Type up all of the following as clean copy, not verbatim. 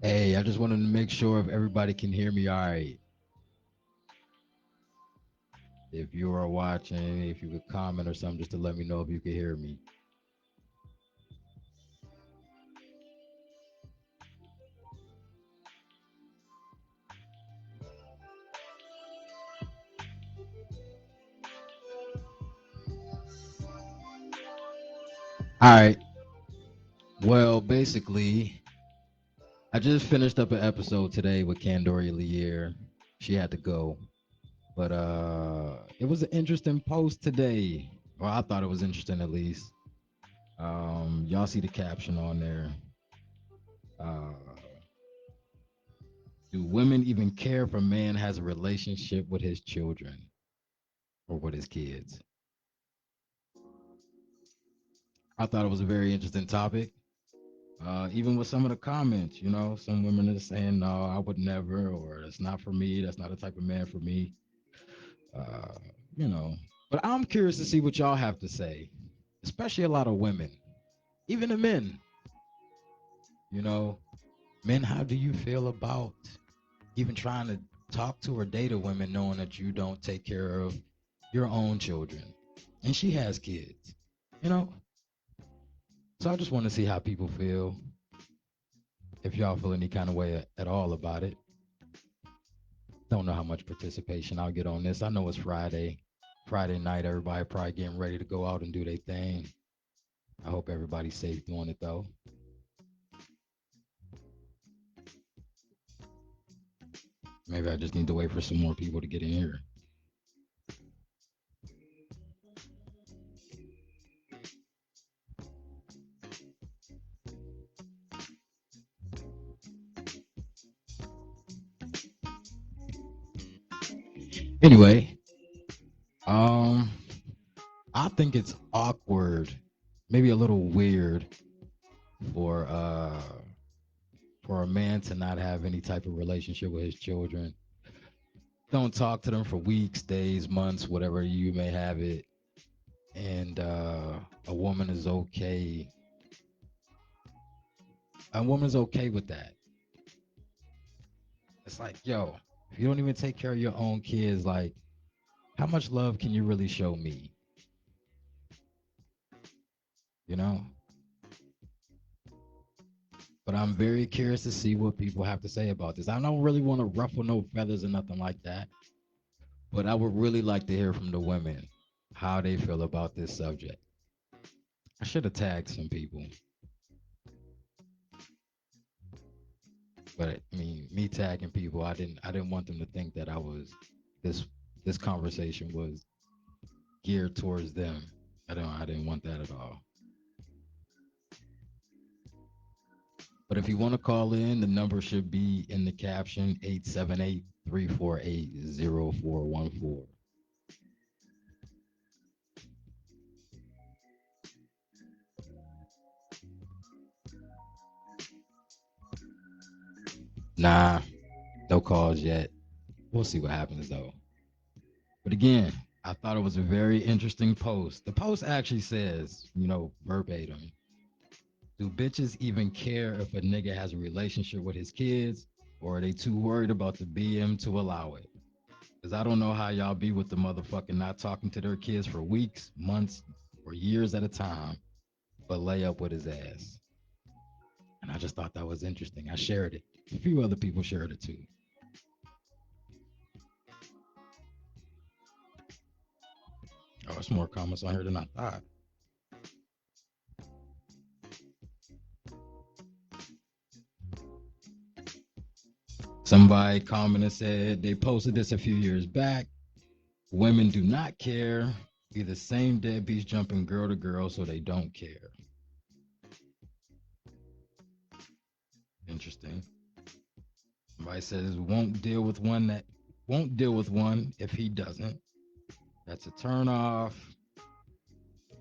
Hey, I just wanted to make sure if everybody can hear me all right. If you are watching, if you could comment or something just to let me know if you can hear me. All right. Well, basically, I just finished up an episode today with Candoria Lier. She had to go. But it was an interesting post today. Well, I thought it was interesting at least. Y'all see the caption on there. Uh, do women even care if a man has a relationship with his children or with his kids? I thought it was a very interesting topic. Even with some of the comments, some women are saying, "No, I would never," or "That's not for me. That's not the type of man for me." Uh, you know, but I'm curious to see what y'all have to say, especially a lot of women, even the men. You know, men, how do you feel about even trying to talk to or date a woman knowing that you don't take care of your own children, and she has kids? You know, so I just want to see how people feel. If y'all feel any kind of way at all about it. Don't know how much participation I'll get on this. I know it's Friday. Friday night, everybody probably getting ready to go out and do their thing. I hope everybody's safe doing it though. Maybe I just need to wait for some more people to get in here. Anyway, um, I think it's awkward, maybe a little weird for uh for a man to not have any type of relationship with his children. Don't talk to them for weeks, days, months, whatever you may have it. And a woman is okay. A woman's okay with that. It's like, yo, if you don't even take care of your own kids, like, how much love can you really show me? You know? But I'm very curious to see what people have to say about this. I don't really want to ruffle no feathers or nothing like that, but I would really like to hear from the women how they feel about this subject. I should have tagged some people, but I mean, me tagging people, I didn't want them to think that this this conversation was geared towards them. I didn't want that at all. But if you want to call in, the number should be in the caption 878-348-0414. Nah, no calls yet. We'll see what happens though. But again, I thought it was a very interesting post. The post actually says, verbatim, do bitches even care if a nigga has a relationship with his kids, or are they too worried about the BM to allow it? Because I don't know how y'all be with the motherfucker not talking to their kids for weeks, months, or years at a time, but lay up with his ass. And I just thought that was interesting. I shared it. A few other people shared it too. Oh, it's more comments on here than I thought. Somebody commented said they posted this a few years back. Women do not care. Be the same deadbeats jumping girl to girl, so they don't care. Interesting. Somebody says won't deal with one if he doesn't. That's a turn off.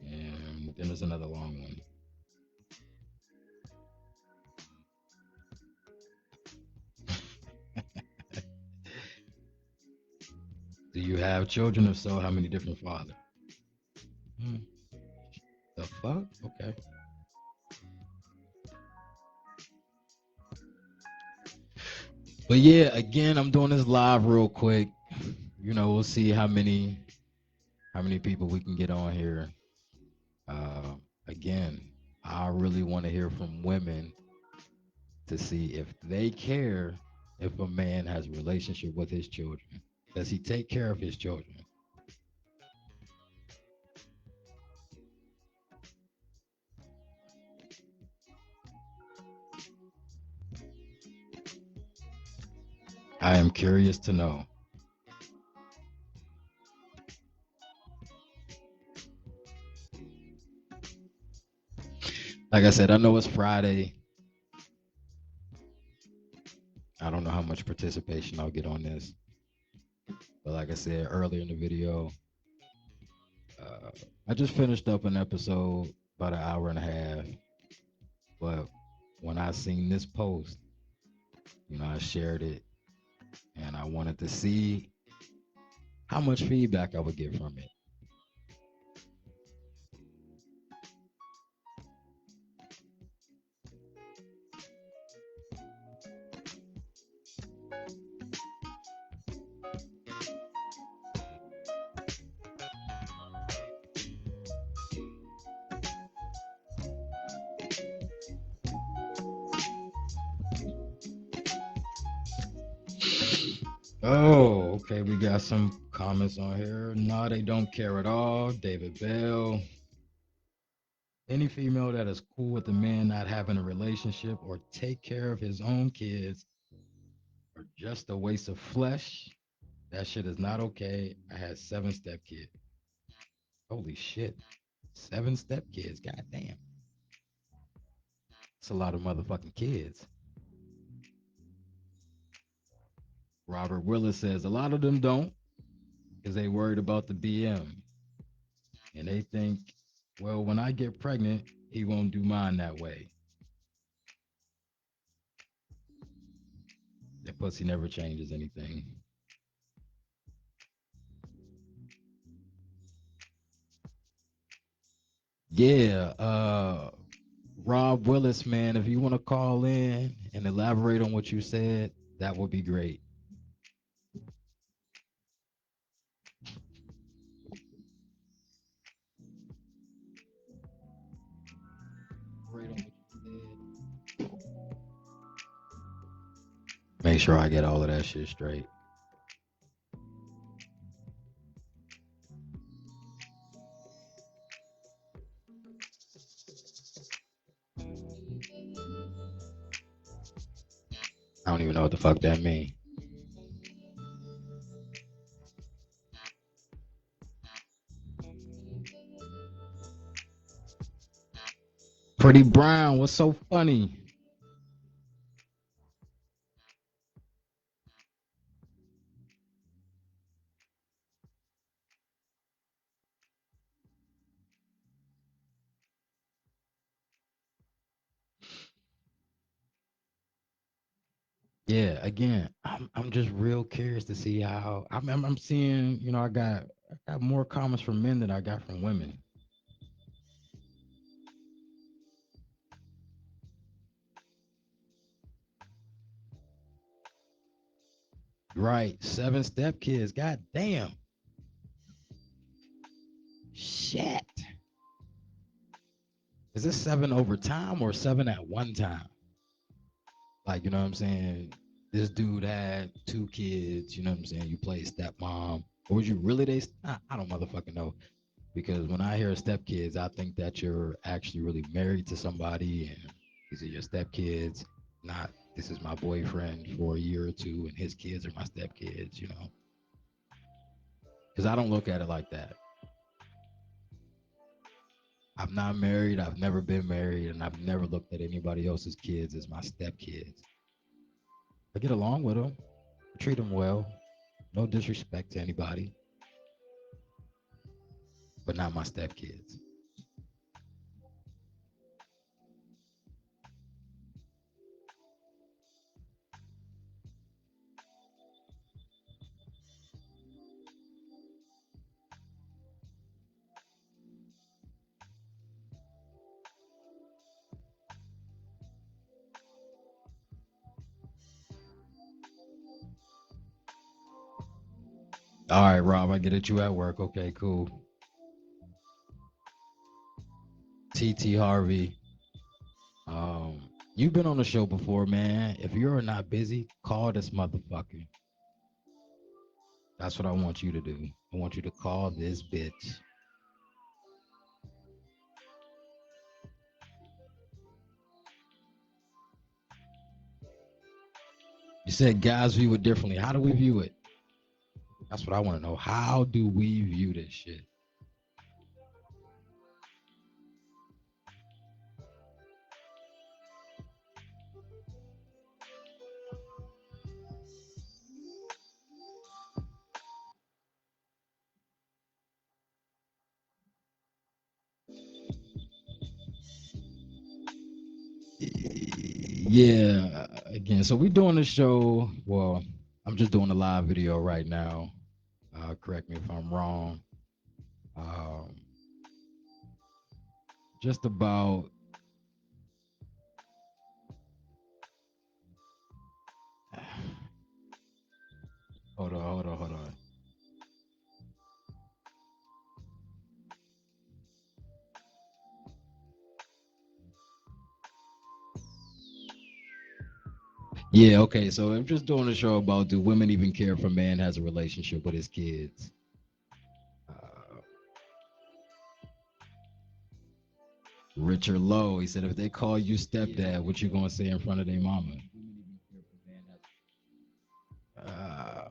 And then there's another long one. Do you have children? If so, how many different fathers? Hmm, the fuck? Okay. But yeah, again, I'm doing this live real quick. We'll see how many people we can get on here. Uh, Again, I really want to hear from women to see if they care if a man has a relationship with his children. Does he take care of his children? I am curious to know. Like I said, I know it's Friday. I don't know how much participation I'll get on this. But like I said earlier in the video, uh, I just finished up an episode about an hour and a half. But when I seen this post, I shared it and I wanted to see how much feedback I would get from it. Oh, okay. We got some comments on here. No, they don't care at all. David Bell. Any female that is cool with a man not having a relationship or take care of his own kids or just a waste of flesh, that shit is not okay. I had 7 stepkids. Holy shit. 7 stepkids. God damn. It's a lot of motherfucking kids. Robert Willis says a lot of them don't because they worried about the BM. And they think, well, when I get pregnant, he won't do mine that way. That pussy never changes anything. Yeah, Rob Willis, man, if you want to call in and elaborate on what you said, that would be great. Make sure I get all of that shit straight. I don't even know what the fuck that means. Pretty Brown, what's so funny? Yeah, again, I'm just real curious to see how I'm seeing. I got more comments from men than I got from women. Right, 7 stepkids. God damn, shit. Is this 7 over time or 7 at one time? Like, you know what I'm saying? This dude had 2 kids. You know what I'm saying? You play stepmom, or was you really they? I don't motherfucking know. Because when I hear stepkids, I think that you're actually really married to somebody, and these are your stepkids. Not this is my boyfriend for a year or two, and his kids are my stepkids. Because I don't look at it like that. I'm not married. I've never been married, and I've never looked at anybody else's kids as my stepkids. I get along with them, treat them well, no disrespect to anybody, but not my stepkids. All right, Rob, I get it. You at work. Okay, cool. TT Harvey. You've been on the show before, man. If you're not busy, call this motherfucker. That's what I want you to do. I want you to call this bitch. You said guys view it differently. How do we view it? That's what I want to know. How do we view this shit? Yeah, again, so we're doing the show. Well, I'm just doing a live video right now. Correct me if I'm wrong. Um, just about. Hold on. Yeah, okay. So I'm just doing a show about do women even care if a man has a relationship with his kids? Uh, Richard Lowe, he said, if they call you stepdad, what you gonna say in front of their mama? Uh,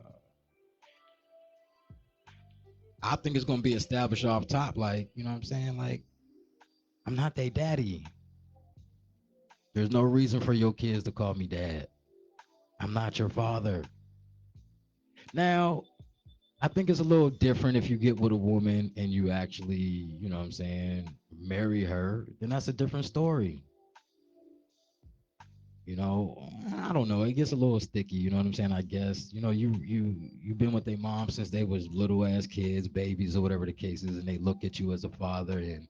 I think it's gonna be established off top, like you know what I'm saying. Like I'm not their daddy. There's no reason for your kids to call me dad. I'm not your father. Now, I think it's a little different if you get with a woman and you actually, you know what I'm saying, marry her, then that's a different story. You know, I don't know. It gets a little sticky. You know what I'm saying? I guess you know you've been with their mom since they was little ass kids, babies, or whatever the case is, and they look at you as a father, and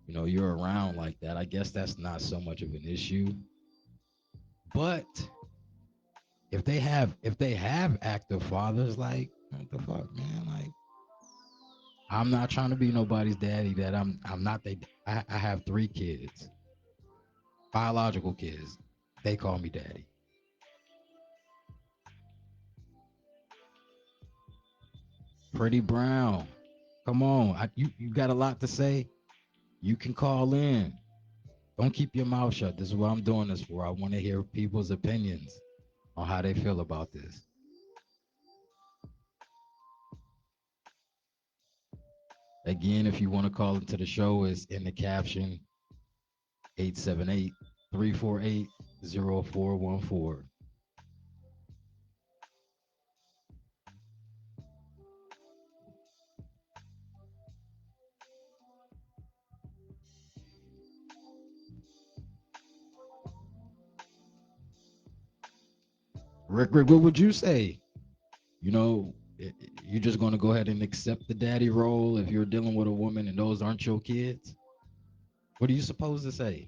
you know you're around like that. I guess that's not so much of an issue. But if they have active fathers, like what the fuck, man? Like I'm not trying to be nobody's daddy. That I'm not. I have 3 kids, biological kids. They call me daddy. Pretty Brown. Come on, you got a lot to say. You can call in. Don't keep your mouth shut. This is what I'm doing this for. I want to hear people's opinions on how they feel about this. Again, if you want to call into the show, it's in the caption 878-348-0414. Rick, what would you say? You know, you're just going to go ahead and accept the daddy role if you're dealing with a woman and those aren't your kids? What are you supposed to say?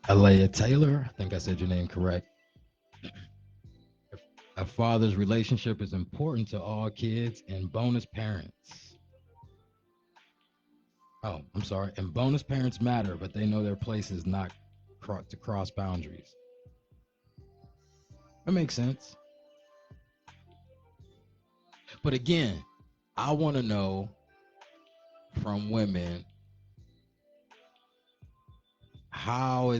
Alea Taylor, I think I said your name correct. A father's relationship is important to all kids and bonus parents. Oh, I'm sorry. And bonus parents matter, but they know their place is not to cross boundaries. That makes sense. But again, I want to know from women how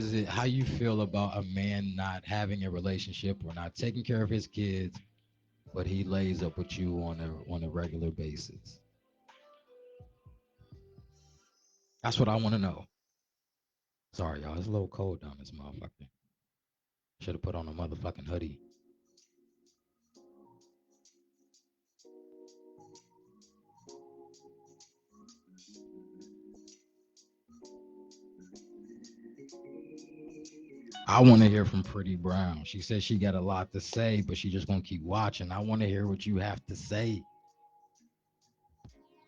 you feel about a man not having a relationship or not taking care of his kids, but he lays up with you on a regular basis. That's what I want to know. Sorry, y'all. It's a little cold down this motherfucker. Should have put on a motherfucking hoodie. I want to hear from Pretty Brown. She says she got a lot to say, but she just gonna keep watching. I want to hear what you have to say,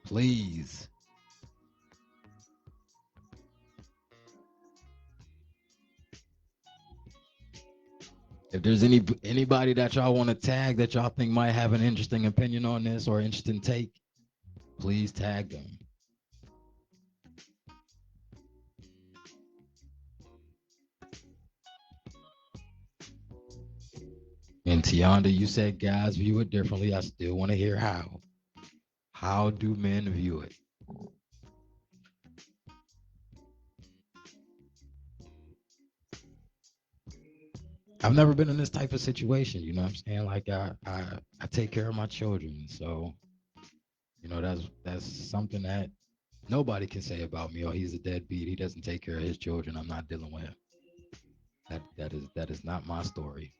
please. If there's anybody that y'all want to tag that y'all think might have an interesting opinion on this or interesting take, please tag them. And Tianda, you said guys view it differently. I still want to hear how. How do men view it? I've never been in this type of situation, you know what I'm saying? Like I take care of my children. So, you know, that's something that nobody can say about me. Oh, he's a deadbeat. He doesn't take care of his children. I'm not dealing with him. That is not my story.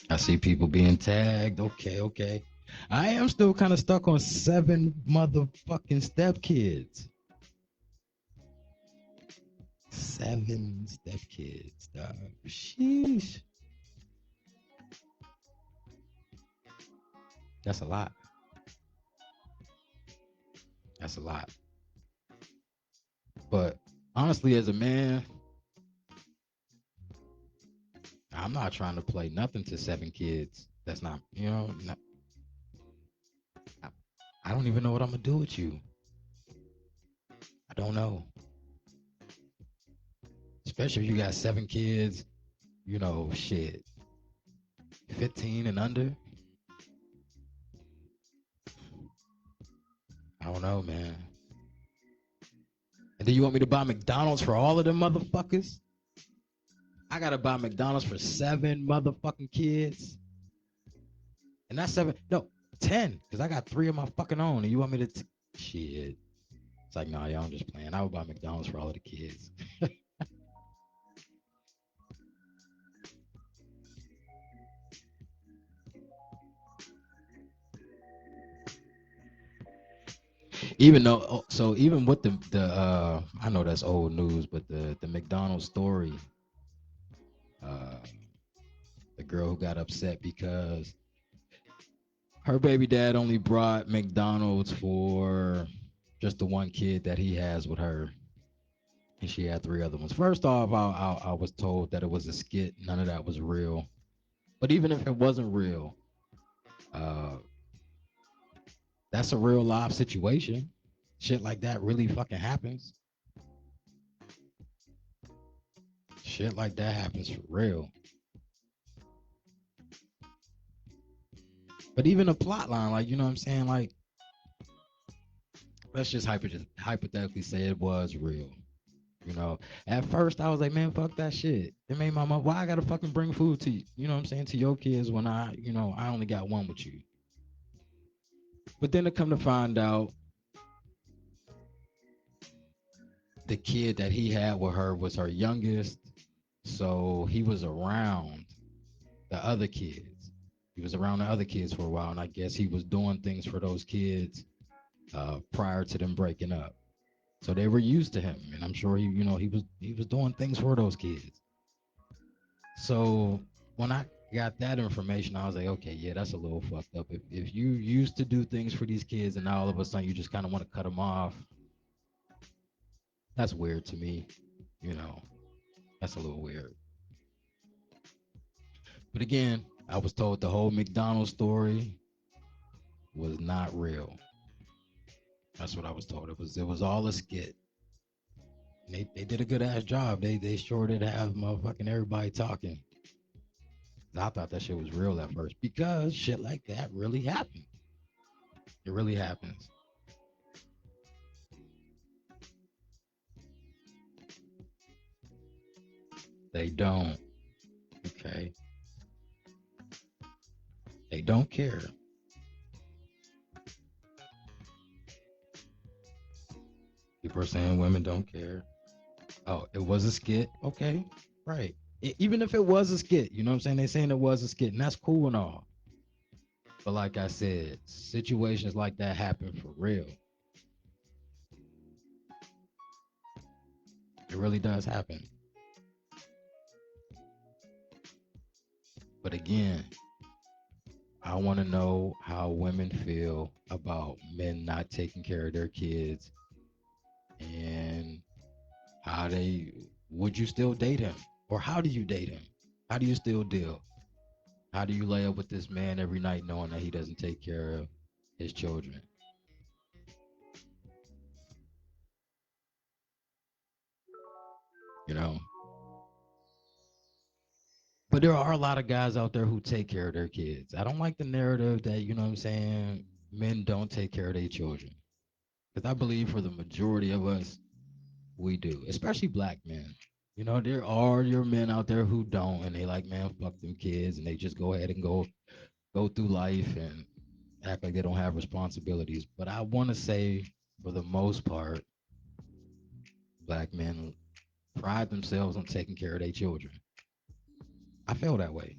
I see people being tagged. Okay, okay. I am still kind of stuck on 7 motherfucking stepkids. 7 stepkids, dog. Sheesh. That's a lot. That's a lot. But honestly, as a man, I'm not trying to play nothing to 7 kids. That's not, you know, not, I, I don't even know what I'm gonna do with you. I don't know. Especially if you got 7 kids, you know, shit, 15 and under. I don't know, man. And then you want me to buy McDonald's for all of them motherfuckers? I gotta buy McDonald's for 7 motherfucking kids. And that's 7, no, 10, because I got 3 of my fucking own. And you want me to, shit. It's like, nah, y'all, I'm just playing. I would buy McDonald's for all of the kids. Even though, so even with the I know that's old news, but the McDonald's story, uh, the girl who got upset because her baby dad only brought McDonald's for just the one kid that he has with her, and she had 3 other ones. First off, I was told that it was a skit. None of that was real. But even if it wasn't real, uh, that's a real live situation. Shit like that really fucking happens. Shit like that happens for real. But even a plot line, like, you know what I'm saying? Like, let's just hypothetically say it was real. You know, at first I was like, man, fuck that shit. It made my mom, why I gotta fucking bring food to you? You know what I'm saying? To your kids when I only got one with you. But then to come to find out, the kid that he had with her was her youngest. So he was around the other kids. He was around the other kids for a while. And I guess he was doing things for those kids prior to them breaking up. So they were used to him, and I'm sure he was doing things for those kids. So when I got that information, I was like, okay, yeah, that's a little fucked up. If you used to do things for these kids, and now all of a sudden you just kind of want to cut them off, that's weird to me. You know, that's a little weird. But again, I was told the whole McDonald's story was not real. That's what I was told. It was all a skit. They did a good ass job. They sure did have motherfucking everybody talking. I thought that shit was real at first because shit like that really happened. It really happens. They don't. Okay. They don't care. People are saying women don't care. Oh, it was a skit. Okay. Right. Even if it was a skit, you know what I'm saying? They're saying it was a skit, and that's cool and all. But like I said, situations like that happen for real. It really does happen. But again, I want to know how women feel about men not taking care of their kids, and how they would you still date him, or how do you date him? How do you still deal? How do you lay up with this man every night knowing that he doesn't take care of his children? You know, but there are a lot of guys out there who take care of their kids. I don't like the narrative that, you know what I'm saying, men don't take care of their children. Because I believe for the majority of us, we do, especially black men. You know, there are your men out there who don't, and they like, man, fuck them kids, and they just go ahead and go through life and act like they don't have responsibilities. But I want to say, for the most part, black men pride themselves on taking care of their children. I feel that way.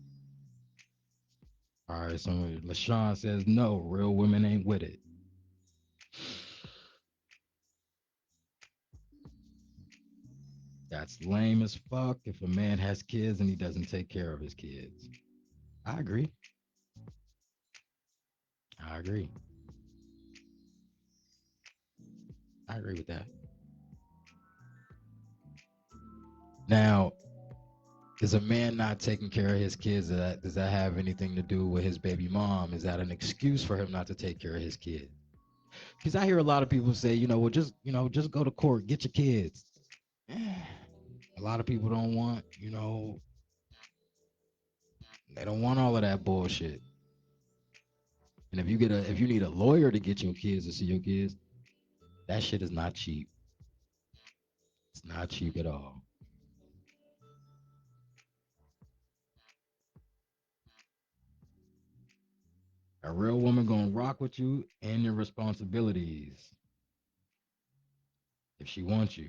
All right, so LaShawn says no, real women ain't with it. That's lame as fuck if a man has kids and he doesn't take care of his kids. I agree. I agree. I agree with that. Now, is a man not taking care of his kids, does that have anything to do with his baby mom? Is that an excuse for him not to take care of his kid? Because I hear a lot of people say, well, just go to court, get your kids. A lot of people don't want, they don't want all of that bullshit. And if you need a lawyer to get your kids to see your kids, that shit is not cheap. It's not cheap at all. A real woman gonna rock with you and your responsibilities if she wants you.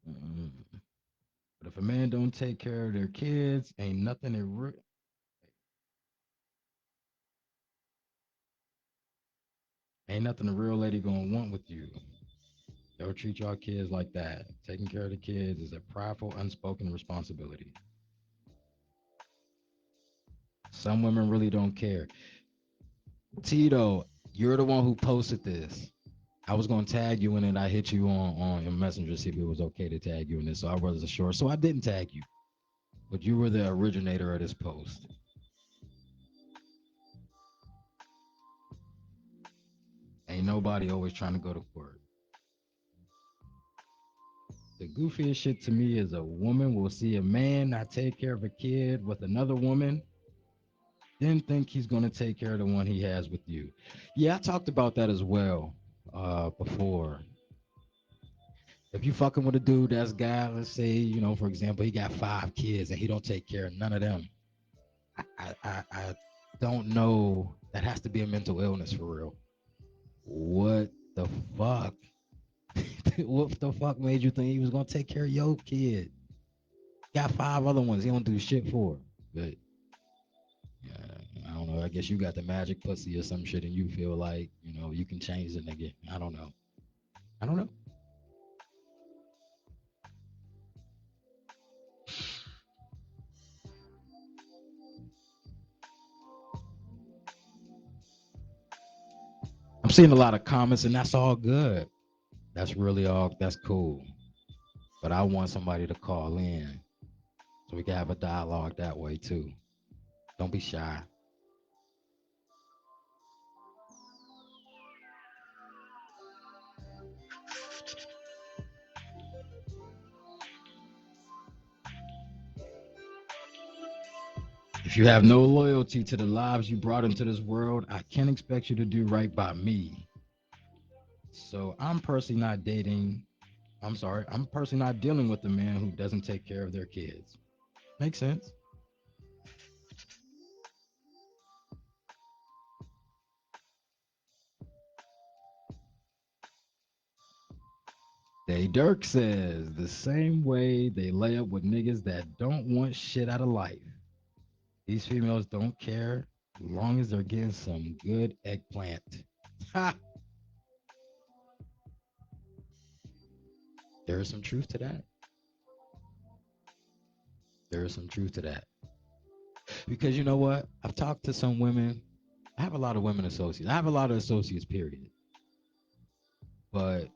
Mm. But if a man don't take care of their kids, ain't nothing a real lady gonna want with you. Don't treat your kids like that. Taking care of the kids is a prideful, unspoken responsibility. Some women really don't care. Tito, you're the one who posted this. I was gonna tag you in it. I hit you on your messenger to see if it was okay to tag you in this. So I wasn't sure. So I didn't tag you. But you were the originator of this post. Ain't nobody always trying to go to court. The goofiest shit to me is a woman will see a man not take care of a kid with another woman, then think he's going to take care of the one he has with you. Yeah, I talked about that as well before. If you fucking with a dude that's got, let's say, for example, he got 5 kids and he don't take care of none of them, I don't know. That has to be a mental illness for real. What the fuck? What the fuck made you think he was gonna take care of your kid? Got 5 other ones he don't do shit for. But I don't know. I guess you got the magic pussy or some shit, and you feel like you can change the nigga. I don't know. I don't know. I'm seeing a lot of comments, and that's all good. That's really all. That's cool. But I want somebody to call in so we can have a dialogue that way too. Don't be shy. If you have no loyalty to the lives you brought into this world, I can't expect you to do right by me. So I'm personally not dating. I'm sorry. I'm personally not dealing with a man who doesn't take care of their kids. Makes sense. Day Dirk says the same way they lay up with niggas that don't want shit out of life. These females don't care as long as they're getting some good eggplant. Ha! There is some truth to that. There is some truth to that. Because you know what? I've talked to some women. I have a lot of women associates. I have a lot of associates, period. But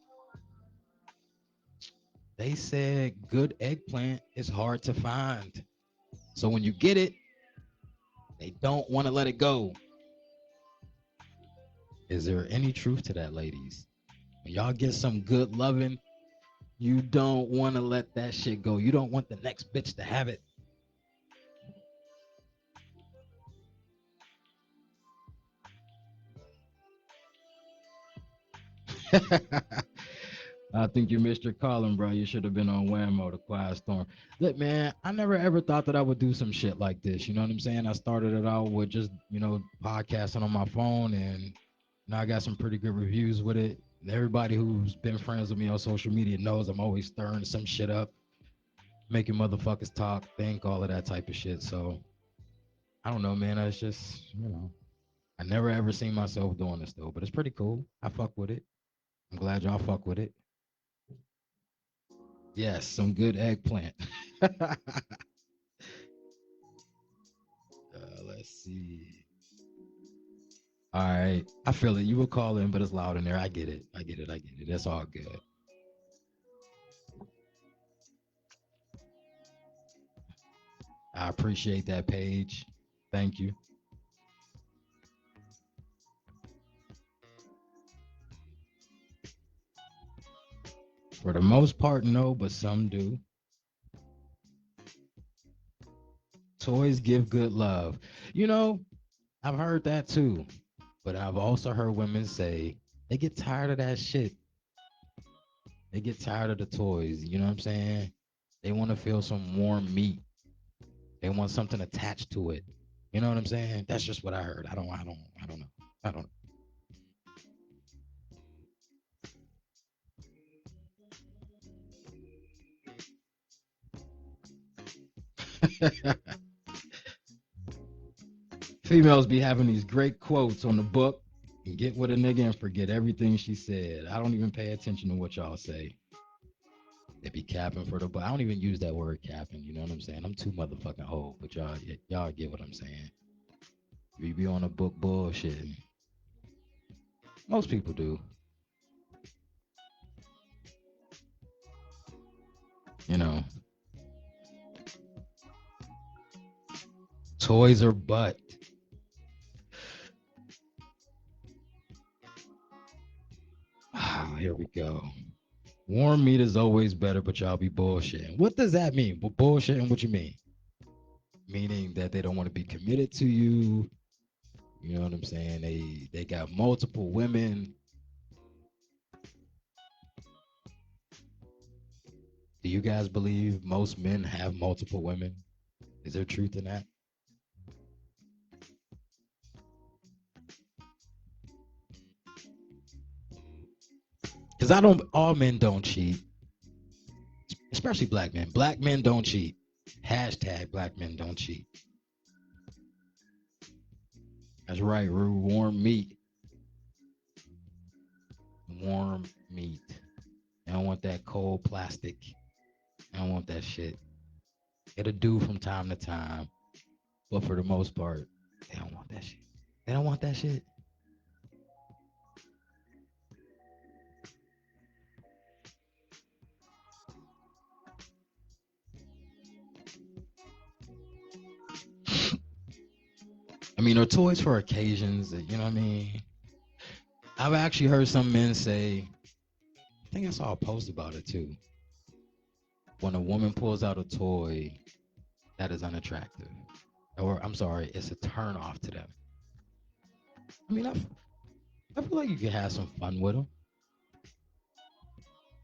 they said good eggplant is hard to find. So when you get it, they don't want to let it go. Is there any truth to that, ladies? When y'all get some good loving, you don't want to let that shit go. You don't want the next bitch to have it. I think you missed your calling, bro. You should have been on Whammo, the Quiet Storm. Look, man, I never ever thought that I would do some shit like this. You know what I'm saying? I started it out with just, podcasting on my phone, and now I got some pretty good reviews with it. And everybody who's been friends with me on social media knows I'm always stirring some shit up, making motherfuckers talk, think, all of that type of shit. So I don't know, man. It's just, I never ever seen myself doing this though, but it's pretty cool. I fuck with it. I'm glad y'all fuck with it. Yes, some good eggplant. Let's see. All right. I feel it. You were calling, but it's loud in there. I get it. I get it. I get it. That's all good. I appreciate that, Paige. Thank you. For the most part, no, but some do. Toys give good love. You know, I've heard that too, but I've also heard women say they get tired of that shit. They get tired of the toys. You know what I'm saying? They want to feel some warm meat. They want something attached to it. You know what I'm saying? That's just what I heard. I don't know. I don't know. Females be having these great quotes on the book and get with a nigga and forget everything she said. I don't even pay attention to what y'all say. They be capping for the book. I don't even use that word capping. You know what I'm saying? I'm too motherfucking old, but y'all get what I'm saying. We be on a book bullshit. Most people do. You know, toys or butt. Ah, here we go. Warm meat is always better, but y'all be bullshitting. What does that mean? Bullshitting, what you mean? Meaning that they don't want to be committed to you. You know what I'm saying? They got multiple women. Do you guys believe most men have multiple women? Is there truth in that? Because I don't. All men don't cheat, especially black men. Black men don't cheat. Hashtag black men don't cheat. That's right. Warm meat. Warm meat. I don't want that cold plastic. I don't want that shit. It'll do from time to time, but for the most part, they don't want that shit. They don't want that shit. I mean, are toys for occasions? You know what I mean? I've actually heard some men say, I think I saw a post about it too. When a woman pulls out a toy that is unattractive, or I'm sorry, it's a turn off to them. I mean, I feel like you can have some fun with them.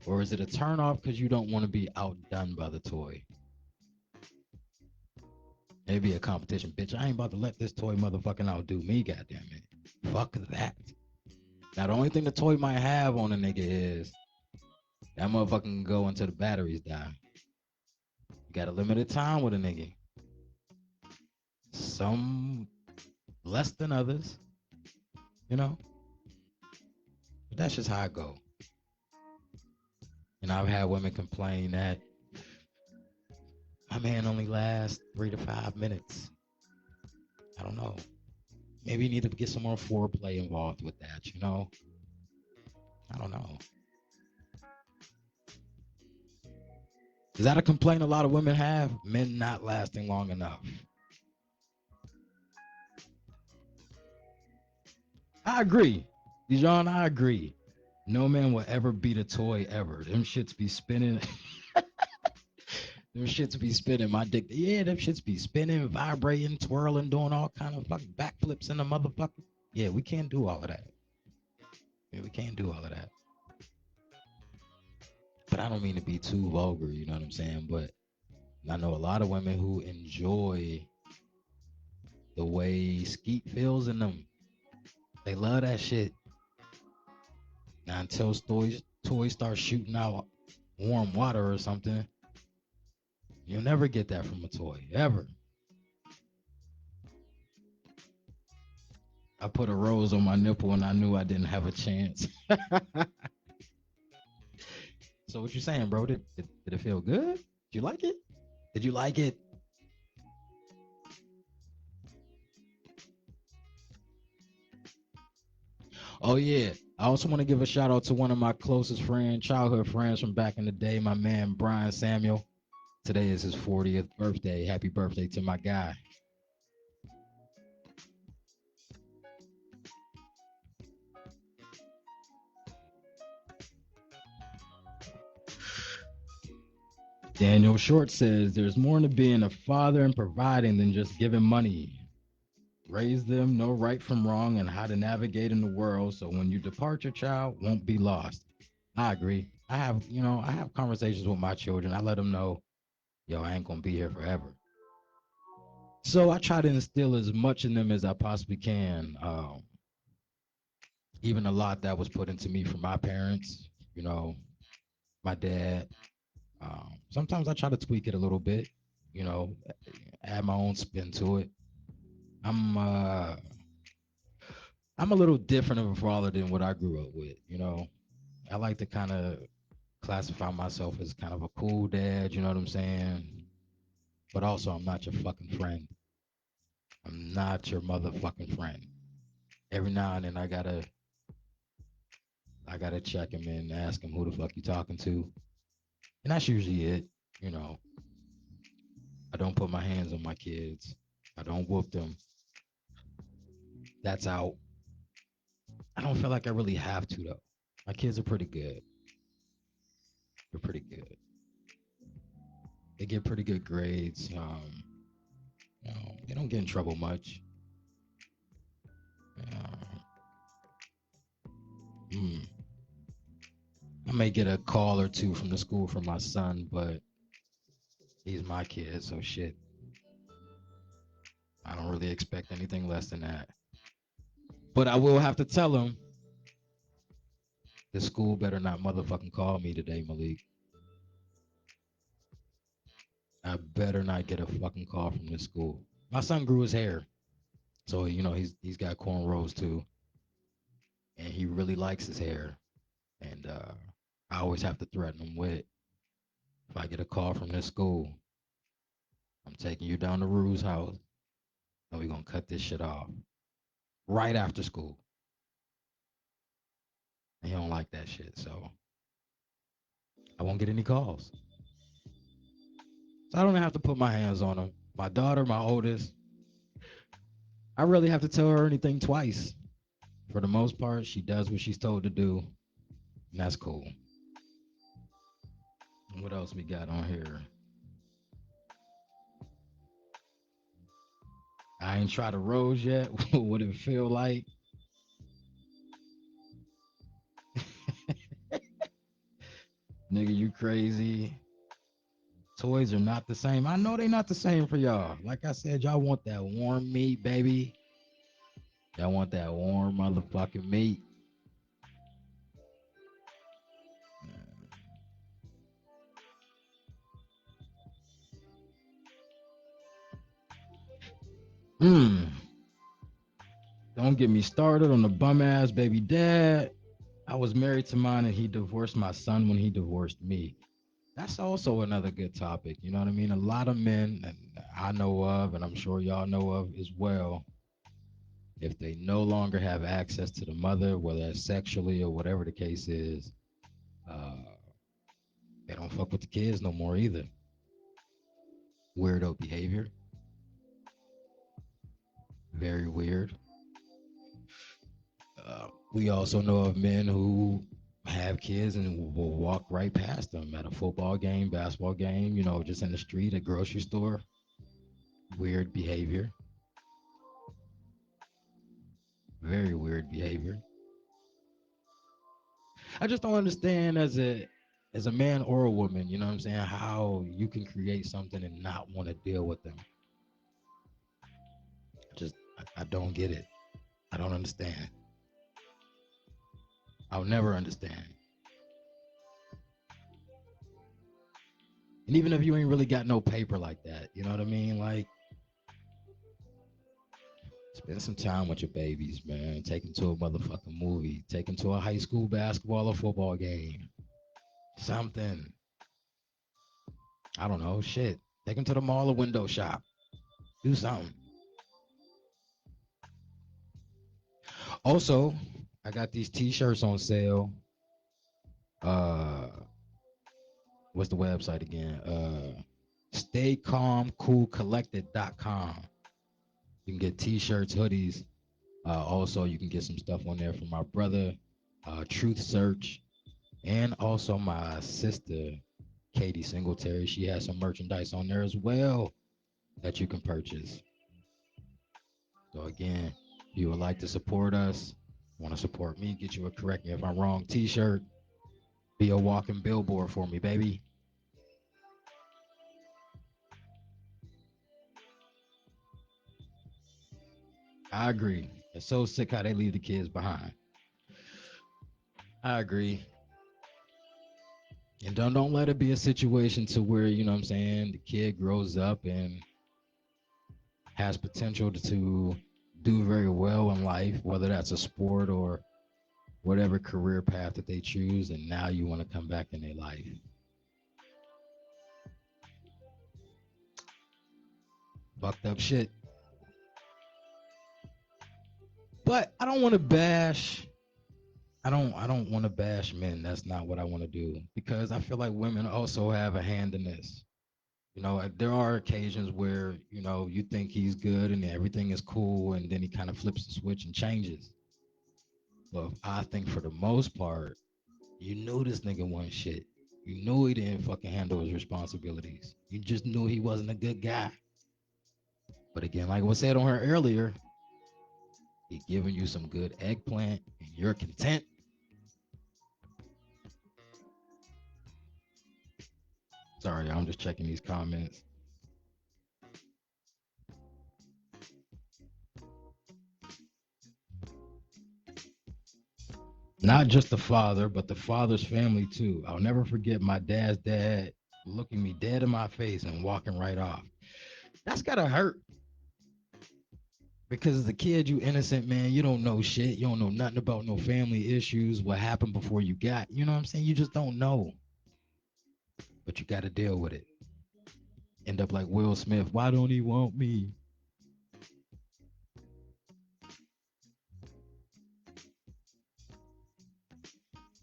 Or is it a turn off because you don't want to be outdone by the toy? Maybe a competition, bitch. I ain't about to let this toy motherfucking outdo me, goddamn it. Fuck that. Now the only thing the toy might have on a nigga is that motherfucker can go until the batteries die. You got a limited time with a nigga. Some less than others, you know. But that's just how I go. And I've had women complain that my man only lasts 3 to 5 minutes. I don't know. Maybe you need to get some more foreplay involved with that, you know? I don't know. Is that a complaint a lot of women have? Men not lasting long enough. I agree. Dijon, I agree. No man will ever beat a toy ever. Them shits be spinning. Them shits be spinning. My dick. Yeah, them shits be spinning, vibrating, twirling, doing all kind of fucking backflips in the motherfucker. Yeah, we can't do all of that. Yeah, we can't do all of that. But I don't mean to be too vulgar, you know what I'm saying? But I know a lot of women who enjoy the way skeet feels in them. They love that shit. Now until toys start shooting out warm water or something, you'll never get that from a toy, ever. I put a rose on my nipple and I knew I didn't have a chance. So what you saying, bro? Did it feel good? Did you like it? Did you like it? Oh yeah. I also want to give a shout out to one of my closest friends, childhood friends from back in the day, my man Brian Samuel. Today is his 40th birthday. Happy birthday to my guy. Daniel Short says there's more to being a father and providing than just giving money. Raise them, know right from wrong, and how to navigate in the world so when you depart, your child won't be lost. I agree. I have conversations with my children. I let them know, yo, I ain't gonna be here forever. So I try to instill as much in them as I possibly can. Even a lot that was put into me from my parents, you know, my dad. Sometimes I try to tweak it a little bit, you know, add my own spin to it. I'm uh, I'm a little different of a father than what I grew up with. You know, I like to kind of classify myself as kind of a cool dad. You know what I'm saying? But also, I'm not your fucking friend. I'm not your motherfucking friend. Every now and then, I gotta check him and ask him who the fuck you talking to, and that's usually it. You know, I don't put my hands on my kids. I don't whoop them. That's out. I don't feel like I really have to though. My kids are pretty good. They're pretty good. They get pretty good grades. They don't get in trouble much. Uh, mm, I may get a call or two from the school from my son, but he's my kid, so shit. I don't really expect anything less than that. But I will have to tell him the school better not motherfucking call me today, Malik. I better not get a fucking call from this school. My son grew his hair, so he's got cornrows too, and he really likes his hair. And I always have to threaten him with, if I get a call from this school, I'm taking you down to Rue's house, and we're gonna cut this shit off right after school. And he don't like that shit, so I won't get any calls. So I don't have to put my hands on him. My daughter, my oldest, I really have to tell her anything twice. For the most part, she does what she's told to do, and that's cool. What else we got on here? I ain't tried a rose yet. What it feel like? Nigga, you crazy. Toys are not the same. I know they not the same for y'all. Like I said, y'all want that warm meat, baby. Y'all want that warm motherfucking meat. Mm. Don't get me started on the bum ass baby dad. I was married to mine and he divorced my son when he divorced me. That's also another good topic. You know what I mean? A lot of men, and I know of, and I'm sure y'all know of as well, if they no longer have access to the mother, whether it's sexually or whatever the case is, uh, they don't fuck with the kids no more either. Weirdo behavior. Very weird. We also know of men who have kids and will walk right past them at a football game, basketball game, just in the street, at grocery store. Weird behavior. Very weird behavior. I just don't understand as a man or a woman, you know what I'm saying, how you can create something and not want to deal with them. Just I don't get it. I don't understand. I'll never understand. And even if you ain't really got no paper like that, you know what I mean? Like, spend some time with your babies, man. Take them to a motherfucking movie. Take them to a high school basketball or football game. Something. I don't know. Shit. Take them to the mall or window shop. Do something. Also, I got these t-shirts on sale. Uh, what's the website again? StayCalmCoolCollected.com. You can get t-shirts, hoodies. Also, you can get some stuff on there from my brother, Truth Search, and also my sister, Katie Singletary. She has some merchandise on there as well that you can purchase. So again, if you would like to support us, want to support me, get you a correct me if I'm wrong t-shirt, be a walking billboard for me, baby. I agree. It's so sick how they leave the kids behind. I agree. And don't let it be a situation to where, what I'm saying, the kid grows up and has potential to do very well in life, whether that's a sport or whatever career path that they choose, and now you want to come back in their life. Fucked up shit. But I don't want to bash. I don't want to bash men. That's not what I want to do, because I feel like women also have a hand in this. There are occasions where, you think he's good and everything is cool, and then he kind of flips the switch and changes. But I think for the most part, you knew this nigga wasn't shit. You knew he didn't fucking handle his responsibilities. You just knew he wasn't a good guy. But again, like was said on her earlier, he giving you some good eggplant and you're content. Sorry, I'm just checking these comments. Not just the father, but the father's family too. I'll never forget my dad's dad looking me dead in my face and walking right off. That's gotta hurt. Because as a kid, you innocent, man. You don't know shit. You don't know nothing about no family issues, what happened before you got. You know what I'm saying? You just don't know. But you got to deal with it. End up like Will Smith. Why don't he want me?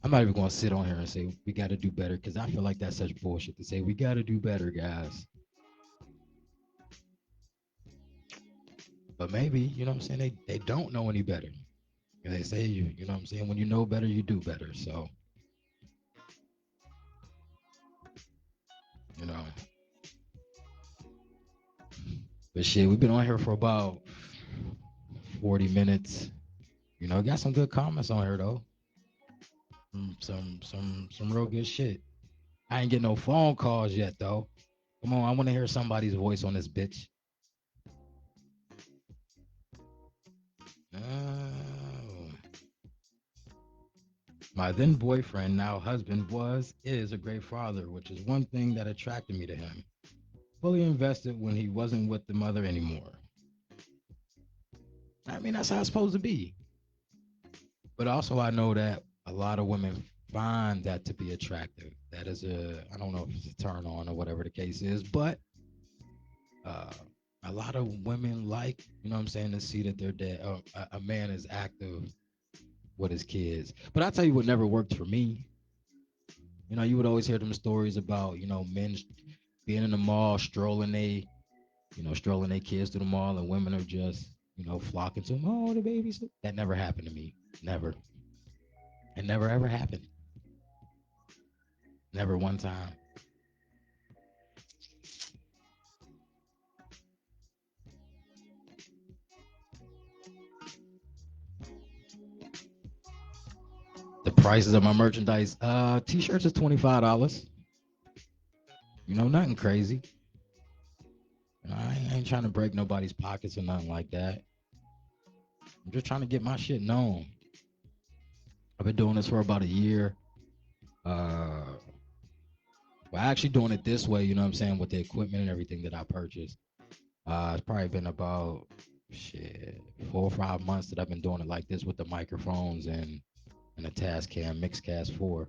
I'm not even going to sit on here and say we got to do better, because I feel like that's such bullshit to say. We got to do better, guys. But maybe, what I'm saying? They don't know any better. And they say, you know what I'm saying? When you know better, you do better. So, you know. But shit, we've been on here for about 40 minutes. Got some good comments on here though. Some real good shit. I ain't getting no phone calls yet though. Come on, I want to hear somebody's voice on this bitch. Oh. My then boyfriend, now husband, is a great father, which is one thing that attracted me to him. Fully invested when he wasn't with the mother anymore. I mean, that's how it's supposed to be. But also, I know that a lot of women find that to be attractive. That is I don't know if it's a turn on or whatever the case is, but uh, a lot of women like, you know what I'm saying, to see that their dad, a man is active with his kids. But I tell you what never worked for me. You know, you would always hear them stories about, men being in the mall, strolling their kids to the mall, and women are just, flocking to them. Oh, the babies. That never happened to me. Never. It never ever happened. Never one time. The prices of my merchandise, t-shirts is $25. Nothing crazy. I ain't trying to break nobody's pockets or nothing like that. I'm just trying to get my shit known. I've been doing this for about a year. Uh, well, actually doing it this way, you know what I'm saying, with the equipment and everything that I purchased. It's probably been about shit 4 or 5 months that I've been doing it like this with the microphones and the Tascam Mixcast 4.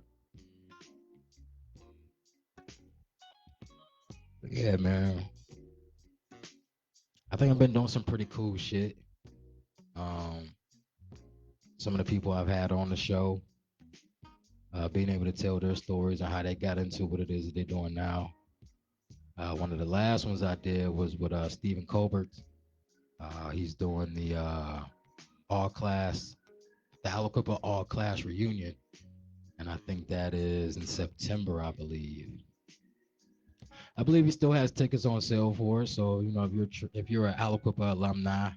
But yeah, man. I think I've been doing some pretty cool shit. Um, some of the people I've had on the show, being able to tell their stories and how they got into what it is that they're doing now. One of the last ones I did was with Stephen Colbert. He's doing the all class, the Aliquippa all class reunion, and I think that is in September, I believe. I believe he still has tickets on sale for it. So if you're an Aliquippa alumni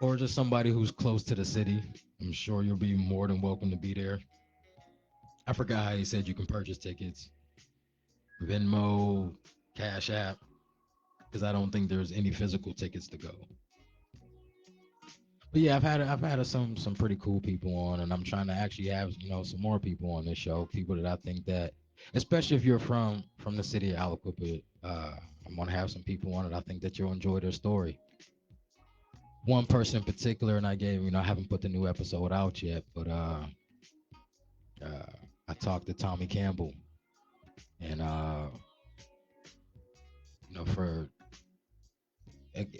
or just somebody who's close to the city, I'm sure you'll be more than welcome to be there. I forgot how he said you can purchase tickets. Venmo, Cash App, because I don't think there's any physical tickets to go. But yeah, I've had some pretty cool people on, and I'm trying to actually have some more people on this show. People that I think that, especially if you're from the city of Aliquippa, I'm gonna have some people on it. I think that you'll enjoy their story. One person in particular, and I haven't put the new episode out yet, but uh, I talked to Tommy Campbell, and for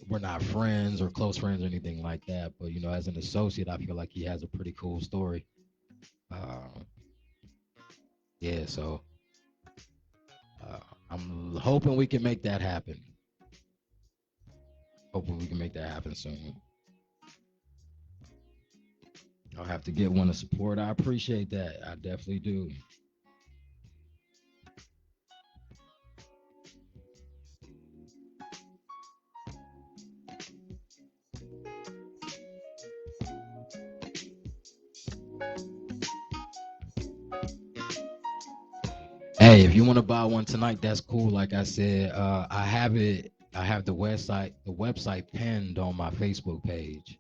we're not friends or close friends or anything like that, but as an associate, I feel like he has a pretty cool story. Uh, yeah, so uh, I'm hoping we can make that happen. Hoping we can make that happen soon. I'll have to get one to support. I appreciate that. I definitely do. Hey, if you want to buy one tonight, that's cool. Like I said, I have it. I have the website pinned on my Facebook page.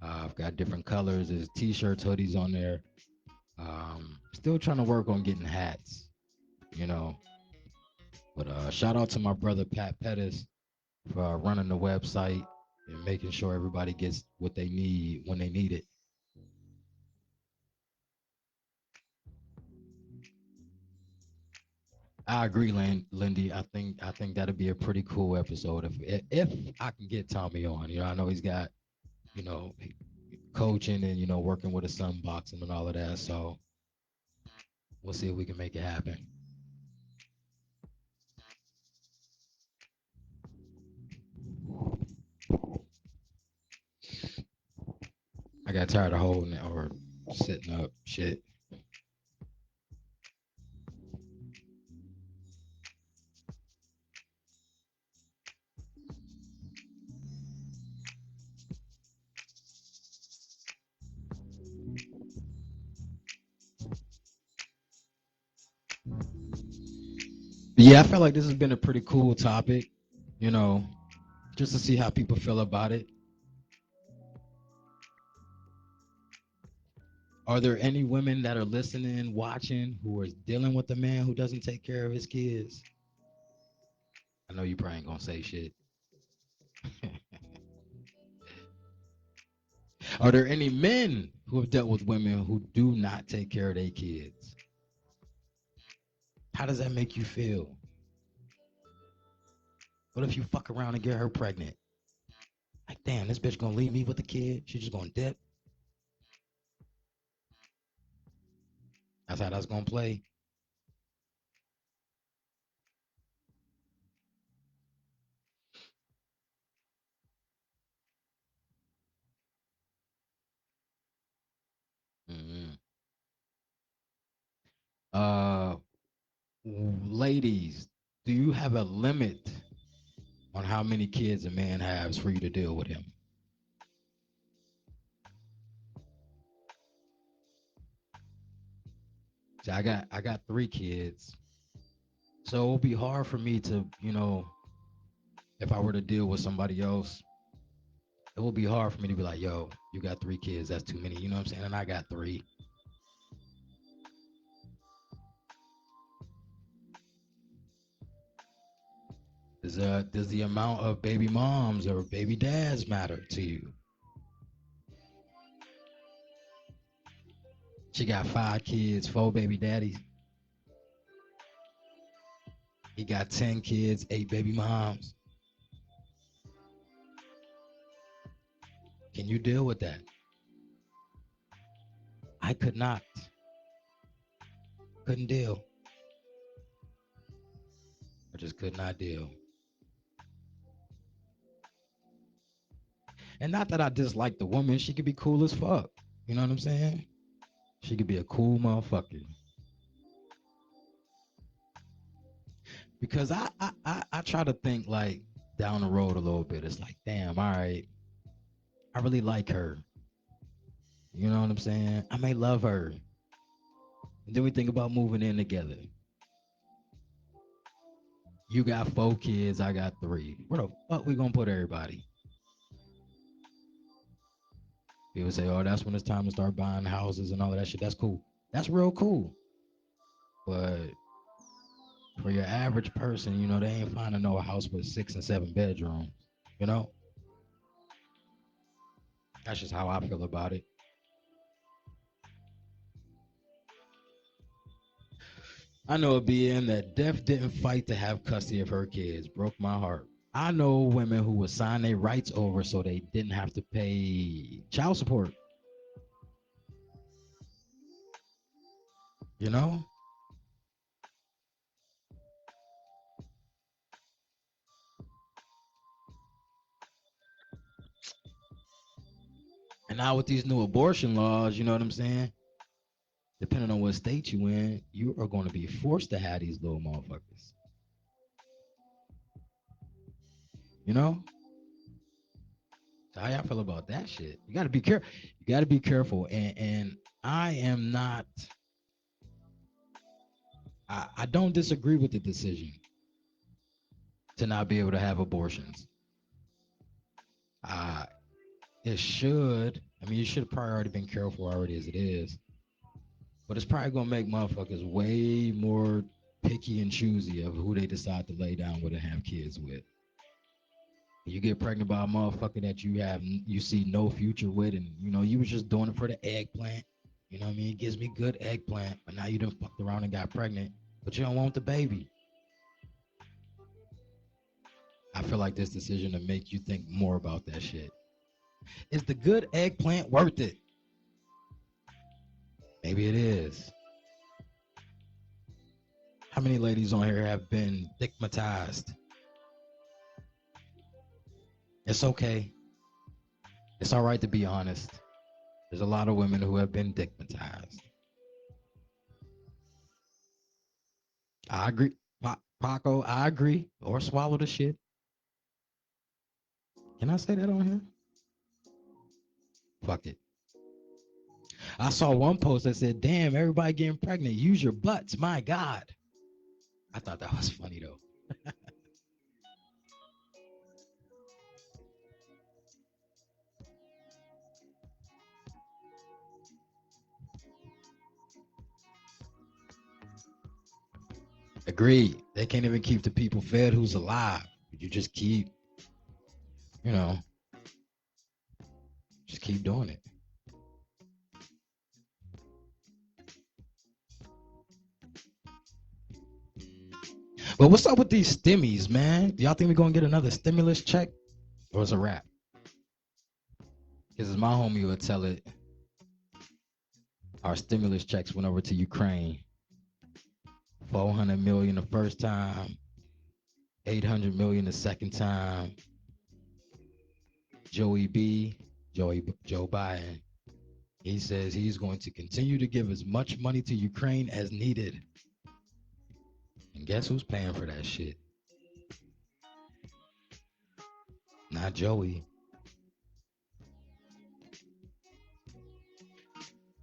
I've got different colors. There's t-shirts, hoodies on there. Still trying to work on getting hats, you know. But shout out to my brother Pat Pettis for running the website and making sure everybody gets what they need when they need it. I agree, Lindy. I think that'd be a pretty cool episode if I can get Tommy on. I know he's got you know coaching and working with his son boxing and all of that. So we'll see if we can make it happen. I got tired of holding it or sitting up. Shit. But yeah, I feel like this has been a pretty cool topic. You know, just to see how people feel about it. Are there any women that are listening, watching, who are dealing with a man who doesn't take care of his kids? I know you probably ain't gonna say shit. Are there any men who have dealt with women who do not take care of their kids. How does that make you feel? What if you fuck around and get her pregnant? Like, damn, this bitch gonna leave me with the kid? She just gonna dip? That's how that's gonna play. Mm-hmm. Uh, Ladies, do you have a limit on how many kids a man has for you to deal with him? See, I got 3 kids, so it would be hard for me to, if I were to deal with somebody else, it would be hard for me to be like, yo, you got 3 kids, that's too many. You know what I'm saying? And I got 3. Does the amount of baby moms or baby dads matter to you? She got 5 kids, 4 baby daddies. He got 10 kids, 8 baby moms. Can you deal with that? I could not. Couldn't deal. I just could not deal. And not that I dislike the woman, she could be cool as fuck. You know what I'm saying? She could be a cool motherfucker. Because I try to think like down the road a little bit. It's like, damn, all right, I really like her. You know what I'm saying? I may love her. And then we think about moving in together. You got 4 kids, I got 3. Where the fuck we gonna put everybody? People say, oh, that's when it's time to start buying houses and all of that shit. That's cool. That's real cool. But for your average person, they ain't finding no house with 6 and 7 bedrooms. You know, that's just how I feel about it. I know a BM that Def didn't fight to have custody of her kids. Broke my heart. I know women who would sign their rights over so they didn't have to pay child support. You know? And now with these new abortion laws, you know what I'm saying? Depending on what state you in, you are going to be forced to have these little motherfuckers. You know? So how y'all feel about that shit? You gotta be careful. You gotta be careful. And I am not I don't disagree with the decision to not be able to have abortions. Uh it should. I mean, you should have probably already been careful already as it is. But it's probably gonna make motherfuckers way more picky and choosy of who they decide to lay down with and have kids with. You get pregnant by a motherfucker that you see no future with, and you was just doing it for the eggplant. You know what I mean? It gives me good eggplant, but now you done fucked around and got pregnant, but you don't want the baby. I feel like this decision to make you think more about that shit. Is the good eggplant worth it? Maybe it is. How many ladies on here have been stigmatized? It's okay. It's all right to be honest. There's a lot of women who have been stigmatized. I agree. Paco, I agree. Or swallow the shit. Can I say that on here? Fuck it. I saw one post that said, damn, everybody getting pregnant. Use your butts. My God. I thought that was funny though. Agreed. They can't even keep the people fed who's alive. You just keep, you know, just keep doing it. But what's up with these stimmies, man? Do y'all think we're gonna get another stimulus check, or it's a wrap? Because my homie would tell it, our stimulus checks went over to Ukraine. 400 million the first time, 800 million the second time. Joe Biden, he says he's going to continue to give as much money to Ukraine as needed. And guess who's paying for that shit? Not Joey.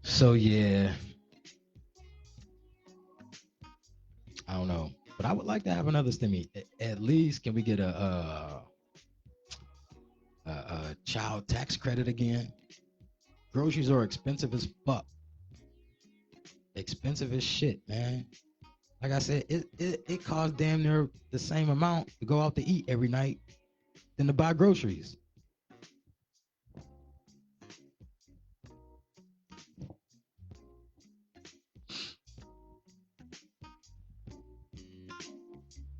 So yeah, I don't know, but I would like to have another stimmy. At least, can we get a child tax credit again? Groceries are expensive as fuck. Expensive as shit, man. Like I said, it costs damn near the same amount to go out to eat every night than to buy groceries.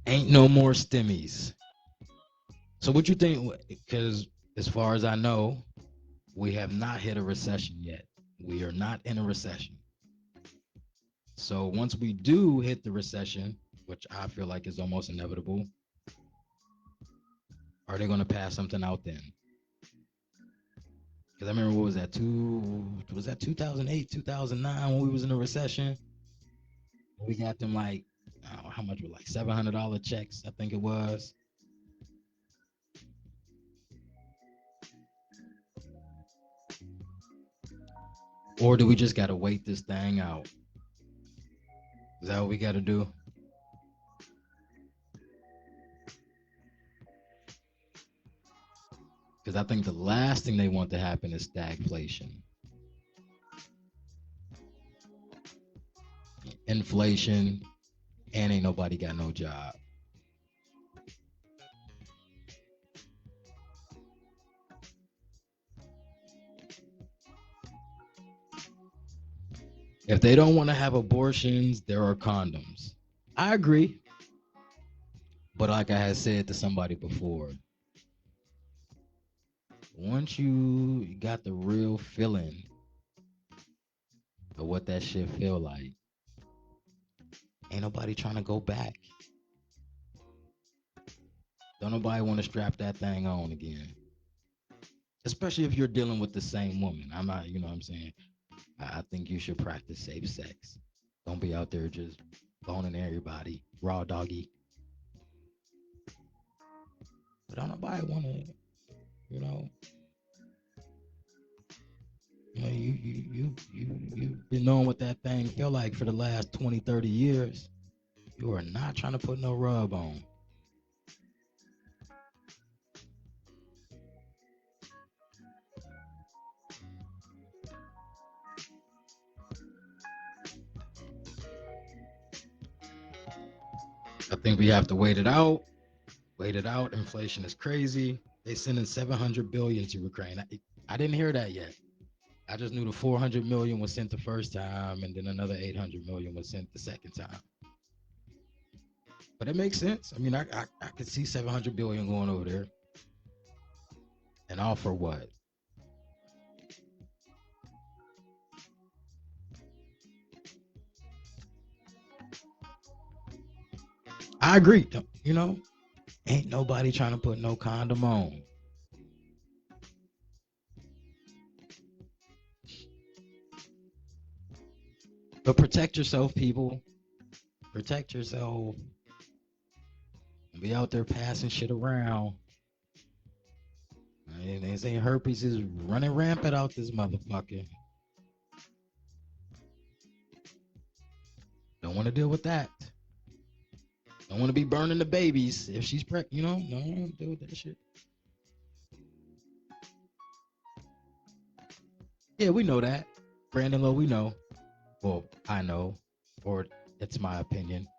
Ain't no more stimmies. So what you think? Because as far as I know, we have not hit a recession yet. We are not in a recession. So once we do hit the recession, which I feel like is almost inevitable, are they going to pass something out then? Because I remember, what was that, 2008, 2009, when we was in a recession? We got them like, I don't know how much, were like $700 checks, I think it was. Or do we just got to wait this thing out? Is that what we got to do? Because I think the last thing they want to happen is stagflation. Inflation, and ain't nobody got no job. If they don't want to have abortions, there are condoms. I agree. But like I had said to somebody before, once you got the real feeling of what that shit feel like, ain't nobody trying to go back. Don't nobody want to strap that thing on again. Especially if you're dealing with the same woman. I'm not, you know what I'm saying? I think you should practice safe sex. Don't be out there just boning everybody, raw doggy. But don't nobody want to, you know. You've been knowing what that thing feel like for the last 20, 30 years. You are not trying to put no rub on. I think we have to wait it out. Wait it out. Inflation is crazy. They sending 700 billion to Ukraine. I didn't hear that yet. I just knew the 400 million was sent the first time, and then another 800 million was sent the second time. But it makes sense. I mean, I could see 700 billion going over there. And all for what? I agree. You know, ain't nobody trying to put no condom on. But protect yourself, people. Protect yourself. Be out there passing shit around. They say herpes is running rampant out this motherfucker. Don't want to deal with that. Don't want to be burning the babies if she's pregnant. You know, don't deal with that shit. Yeah, we know that. Brandon Lowe, we know. Well, I know, or it's my opinion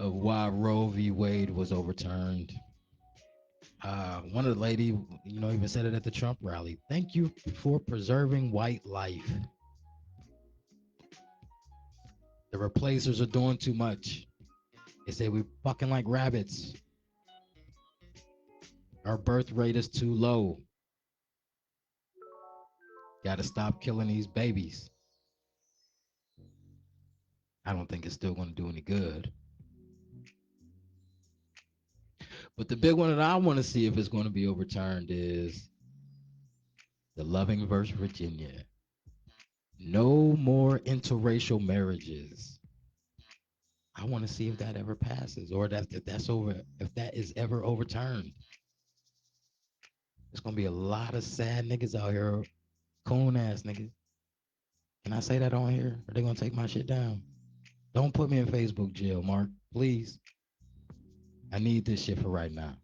of why Roe v. Wade was overturned. One of the lady, even said it at the Trump rally. Thank you for preserving white life. The replacers are doing too much. They say we fucking like rabbits. Our birth rate is too low. Got to stop killing these babies. I don't think it's still going to do any good. But the big one that I want to see if it's going to be overturned is the Loving versus Virginia. No more interracial marriages. I want to see if that ever passes or that if that's over if that is ever overturned. There's gonna be a lot of sad niggas out here, coon ass niggas. Can I say that on here? Or they gonna take my shit down? Don't put me in Facebook jail, Mark. Please. I need this shit for right now.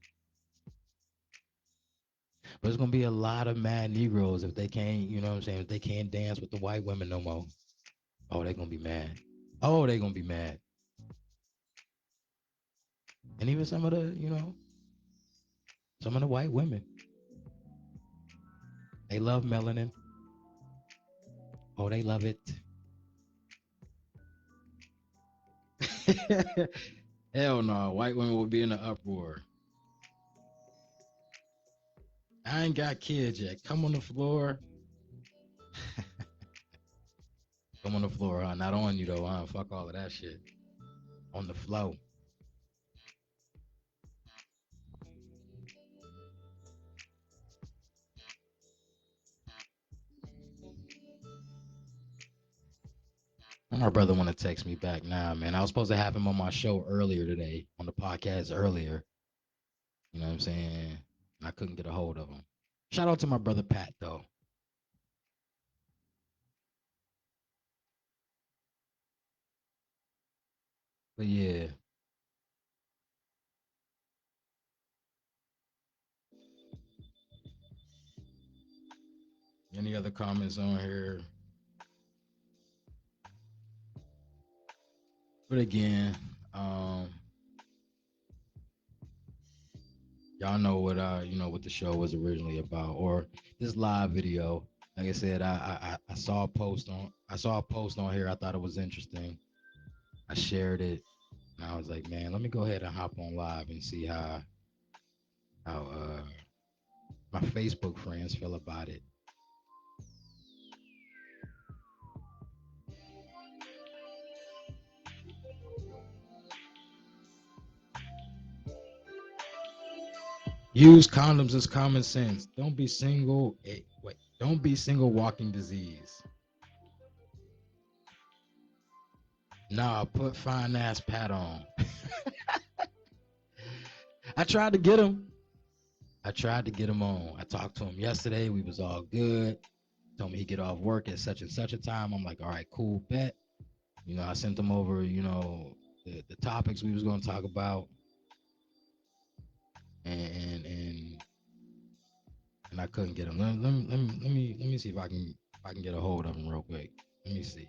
But there's gonna be a lot of mad Negroes if they can't, you know what I'm saying, if they can't dance with the white women no more. Oh, they gonna be mad. Oh, they gonna be mad. And even some of the, some of the white women. They love melanin. Oh, they love it. Hell no. White women will be in an uproar. I ain't got kids yet. Come on the floor. Come on the floor, huh? Not on you though, huh? Fuck all of that shit. On the flow. My brother want to text me back now, man. I was supposed to have him on my show earlier today, on the podcast earlier. You know what I'm saying? And I couldn't get a hold of him. Shout out to my brother Pat though. But yeah, any other comments on here? But again, um, y'all know what what the show was originally about, or this live video. Like I said, I saw a post on here. I thought it was interesting. I shared it, and I was like, man, let me go ahead and hop on live and see how my Facebook friends feel about it. Use condoms as common sense. Don't be single. Wait, don't be single walking disease. Nah, put fine ass Pat on. I tried to get him. I tried to get him on. I talked to him yesterday. We was all good. Told me he get off work at such and such a time. I'm like, all right, cool, bet. I sent him over, the topics we was gonna talk about, and and I couldn't get him. Let me see if I can get a hold of him real quick. Let me see.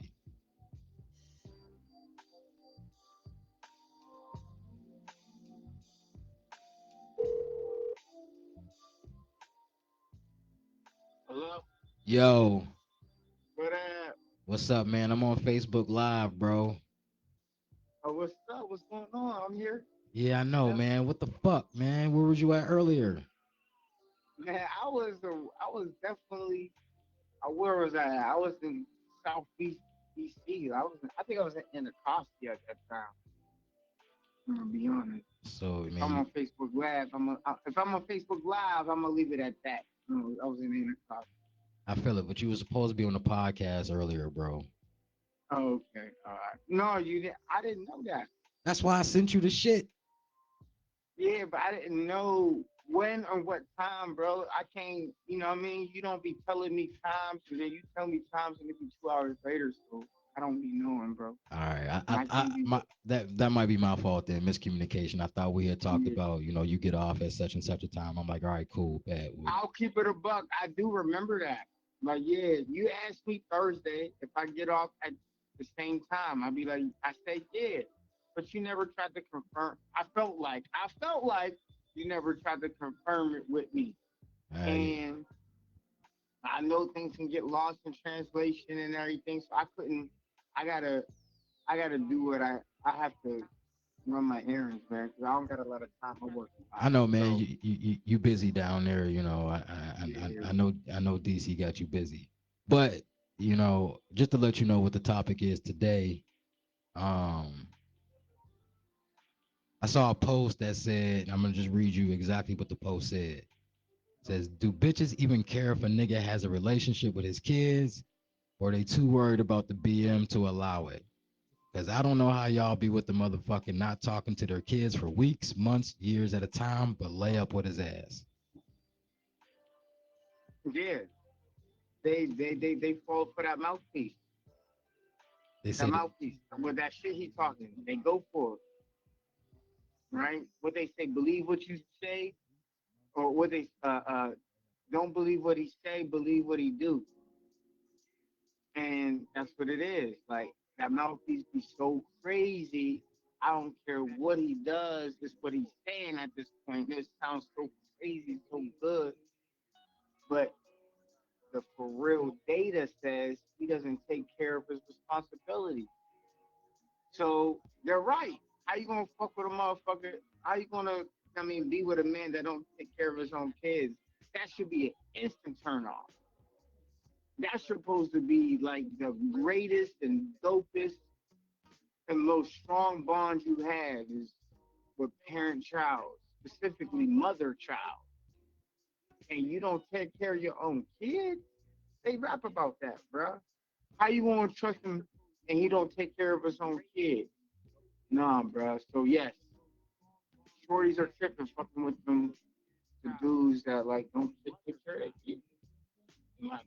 Hello? Yo, What up? what's up, man? I'm on Facebook Live, bro. Oh, what's up? What's going on? I'm here. Yeah, I know, Yeah. man. What the fuck, man? Where was you at earlier? Man, I was definitely, where was I at? I was in Southeast DC. I think I was in Anacostia at that time. I'm gonna be honest. So, If man, I'm on Facebook Live, if I'm on Facebook Live, I'm gonna leave it at that. I was in Anacostia. I feel it, but you were supposed to be on the podcast earlier, bro. Okay, all right. No, you didn't. I didn't know that. That's why I sent you the shit. Yeah, but I didn't know when or what time, bro. I can't, you know what I mean? You don't be telling me times, and then you tell me times, and it be 2 hours later, so I don't be knowing, bro. All right, And I can't be, my that might be my fault then, miscommunication. I thought we had talked yeah. about, you get off at such and such a time. I'm like, all right, cool, bet. I'll keep it a buck. I do remember that. Like, yeah, you asked me Thursday if I get off at the same time. I'd be like, I say, yeah. But you never tried to confirm. I felt like you never tried to confirm it with me. Yeah. And I know things can get lost in translation and everything, so I couldn't. I gotta, I gotta do what I have to. run my errands, man, because I don't got a lot of time. I work a I lot. know, man. So You busy down there. You know, yeah, I know DC got you busy, but you know, just to let you know what the topic is today. Um, I saw a post that said, I'm gonna just read you exactly what the post said. It says, "Do bitches even care if a nigga has a relationship with his kids, or they too worried about the BM to allow it? Because I don't know how y'all be with the motherfucking not talking to their kids for weeks, months, years at a time, but lay up with his ass." yeah, they fall for that mouthpiece. They That say that. mouthpiece with that shit he talking. They go for it, right? What they say, believe what you say, or what they don't believe what he say, believe what he do, and that's what it is. Like that mouthpiece be so crazy. I don't care what he does. It's what he's saying at this point. It sounds so crazy, so good, but the for real data says he doesn't take care of his responsibility. So they're right. How you gonna fuck with a motherfucker? How you gonna, I mean, be with a man that don't take care of his own kids? That should be an instant turn off. That's supposed to be like the greatest and dopest and most strong bond you have is with parent child, specifically mother child. And you don't take care of your own kids? They rap about that, bruh. How you gonna trust him and he don't take care of his own kids? Nah, bruh. So yes, shorties are tripping fucking with them the dudes that like don't take care of their kids. Like,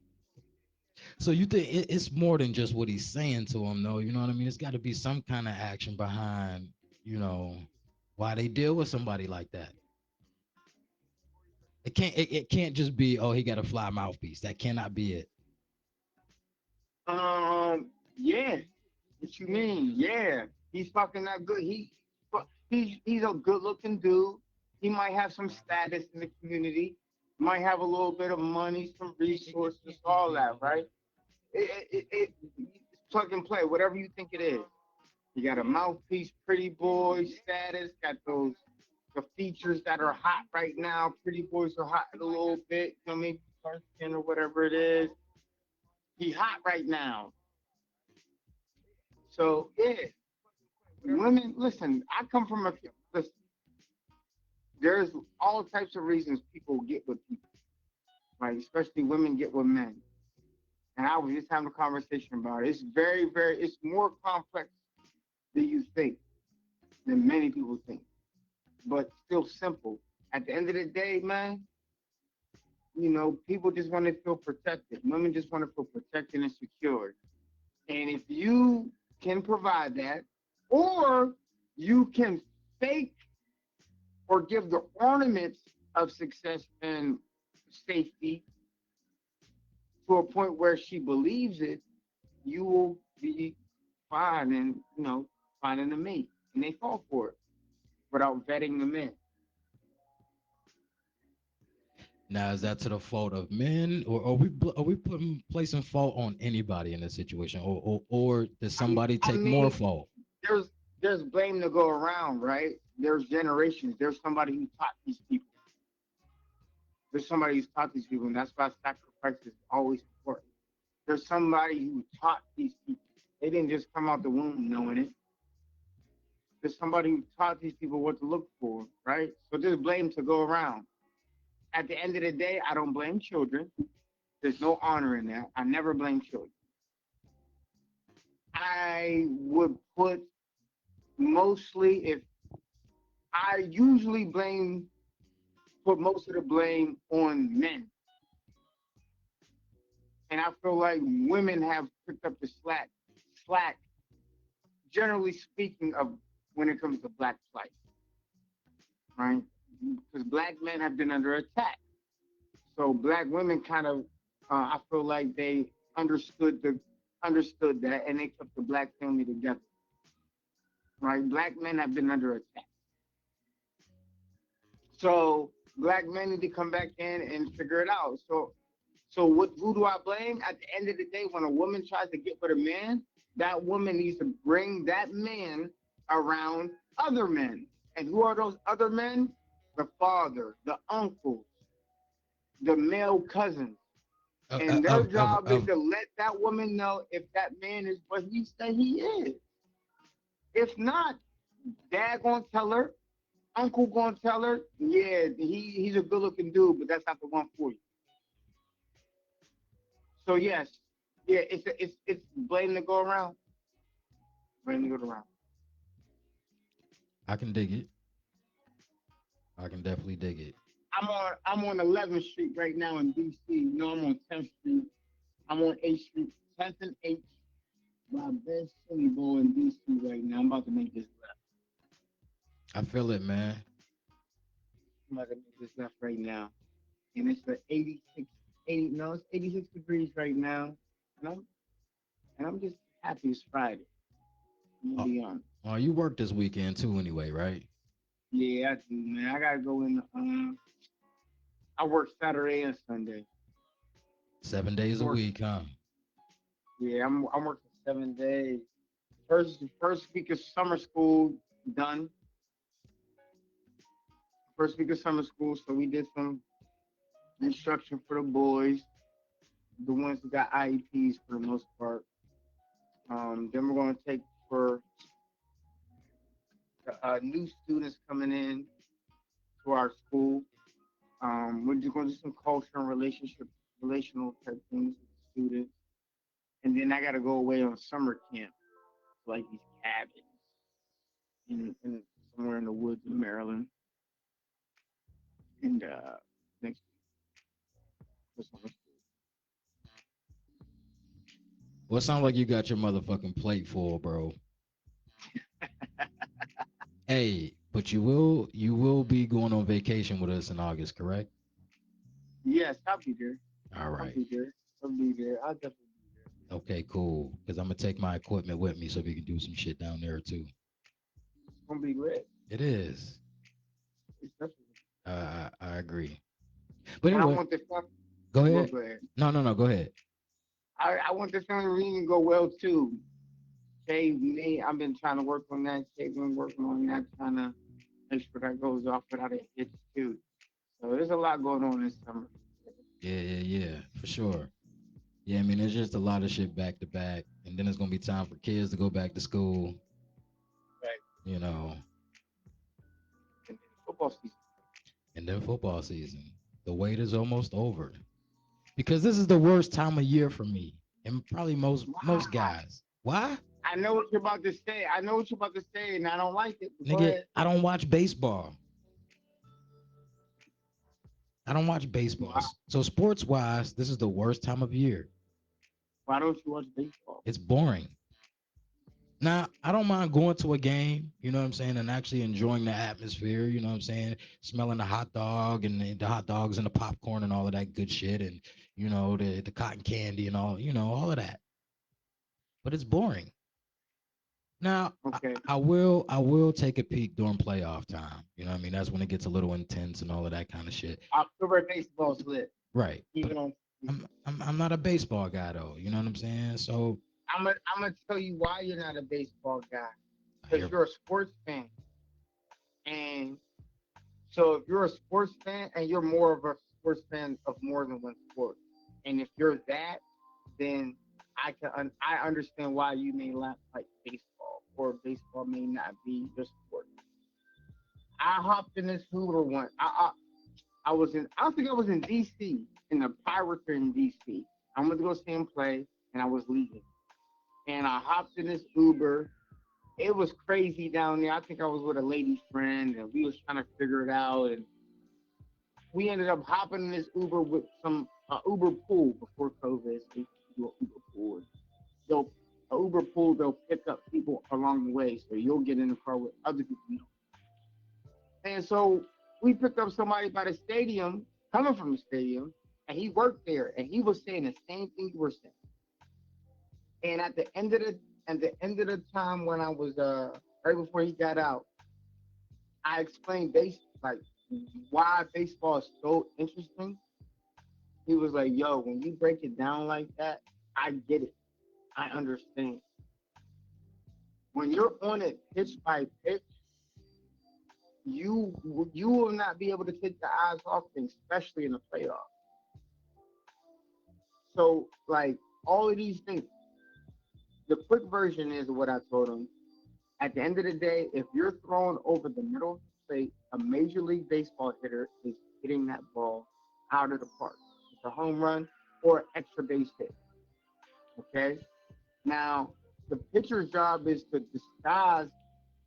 So you think it's more than just what he's saying to him, though? You know what I mean? It's got to be some kind of action behind, you know, why they deal with somebody like that. It can't just be, oh, he got a fly mouthpiece. That cannot be it. yeah. What you mean? Yeah. He's fucking that good. He's a good looking dude. He might have some status in the community. Might have a little bit of money, some resources, all that, right? It's plug and play, whatever you think it is. You got a mouthpiece, pretty boy status, got those the features that are hot right now. Pretty boys are hot a little bit, you know what I mean? Dark skin or whatever it is. He hot right now. So yeah, women, listen, I come from a listen, there's all types of reasons people get with people, right? Especially women get with men. And I was just having a conversation about it. It's it's more complex than you think, than many people think, but still simple. At the end of the day, man, people just want to feel protected. Women just want to feel protected and secured. And if you can provide that, or you can fake or give the ornaments of success and safety to a point where she believes it, you will be fine and, finding a mate. And they fall for it without vetting them in. Now, is that to the fault of men, or are we putting placing fault on anybody in this situation, or does somebody I take more mean, fault? there's there's blame to go around, right? There's generations. There's somebody who taught these people. There's somebody who's taught these people, and that's why sacrifice is always important. There's somebody who taught these people. They didn't just come out the womb knowing it. There's somebody who taught these people what to look for, right? So there's blame to go around. At the end of the day, I don't blame children. There's no honor in that. I never blame children. I would put mostly if I usually put most of the blame on men. And I feel like women have picked up the slack, generally speaking, of when it comes to black plight, right? Because black men have been under attack. So black women kind of, I feel like they understood the understood that, and they kept the black family together. Right? Black men have been under attack. So black men need to come back in and figure it out. So what? Who do I blame? At the end of the day, when a woman tries to get with a man, that woman needs to bring that man around other men. And who are those other men? The father, the uncle, the male cousins. And their job is to let that woman know if that man is what he say he is. If not, dad gonna tell her, uncle gonna tell her, yeah, he's a good looking dude, but that's not the one for you. So yes, yeah, it's blame to go around, blame to go around. I can dig it. I can definitely dig it. I'm on 11th Street right now in DC. You know I'm on 10th Street. I'm on 8th Street, 10th and 8th. My best city boy in DC right now. I'm about to make this left. I feel it, man. I'm about to make this left right now. And it's the 86, 80, no, it's 86 degrees right now. And I'm just happy it's Friday. I'm gonna Oh, be honest. you work this weekend too, anyway, right? Yeah, I do, man. I gotta go in. I work Saturday and Sunday. 7 days I'm a working. week, huh? Yeah, I'm working 7 days. First week of summer school done. First week of summer school, so we did some instruction for the boys, the ones who got IEPs for the most part. Then we're going to take for the new students coming in to our school. We're just going to do some culture and relational type things with the students. And then I got to go away on summer camp, like these cabins in somewhere in the woods in Maryland. And next for summer Well, it sounds like you got your motherfucking plate full, bro. Hey, but you will be going on vacation with us in August, correct? Yes, I'll be there. All I'll right. be there. I'll be there. I'll definitely be there. Okay, cool. Because I'm gonna take my equipment with me so we can do some shit down there too. It's gonna be lit. It is. It's definitely. I agree. But And I anyway, want the family. go Well, ahead. go ahead. No, no, no. Go ahead. I want the family reunion to go well too. Kay, me, I've been trying to work on that. Kay been working on that, trying to make sure that goes off without a hitch too. So there's a lot going on this summer. Yeah, yeah, yeah, for sure. Yeah, I mean, there's just a lot of shit back to back, and then it's gonna be time for kids to go back to school. Right. You know, And then football season. and then football season. The wait is almost over because this is the worst time of year for me, and probably most Wow. guys. Why? I know what you're about to say. I know what you're about to say, and I don't like it. But go Nigga, ahead. I don't watch baseball. I don't watch baseball. Wow. So sports wise, this is the worst time of year. Why don't you watch baseball? It's boring. Now, I don't mind going to a game, you know what I'm saying, and actually enjoying the atmosphere, you know what I'm saying, smelling the hot dog and the hot dogs and the popcorn and all of that good shit and, the cotton candy and all, all of that. But it's boring. Now, Okay. I will take a peek during playoff time. You know what I mean? That's when it gets a little intense and all of that kind of shit. October baseball's lit. Right. But Even on. I'm not a baseball guy though, you know what I'm saying? So I'm gonna tell you why you're not a baseball guy. I Because hear you're a sports fan, and so if you're a sports fan and you're more of a sports fan of more than one sport, and if you're that, then I understand why you may not like baseball or baseball may not be your sport. I hopped in this Hoover one. I was in. I don't think I was in DC, and the Pirates are in DC. I went to go see him play, and I was leaving, and I hopped in this Uber. It was crazy down there. I think I was with a lady friend, and we was trying to figure it out, and we ended up hopping in this Uber with some Uber pool before COVID. So you can do an Uber pool. They'll a Uber pool. They'll pick up people along the way, so you'll get in the car with other people. You know. And so we picked up somebody by the stadium, coming from the stadium, and he worked there, and he was saying the same thing you were saying. And at the end of the time when I was right before he got out, I explained like why baseball is so interesting. He was like, "Yo, when you break it down like that, I get it. I understand. When you're on it pitch by pitch, you will not be able to take the eyes off things, especially in the playoffs. So like all of these things, the quick version is what I told him. At the end of the day, if you're throwing over the middle of the plate, a major league baseball hitter is hitting that ball out of the park. It's a home run or extra base hit. Okay. Now the pitcher's job is to disguise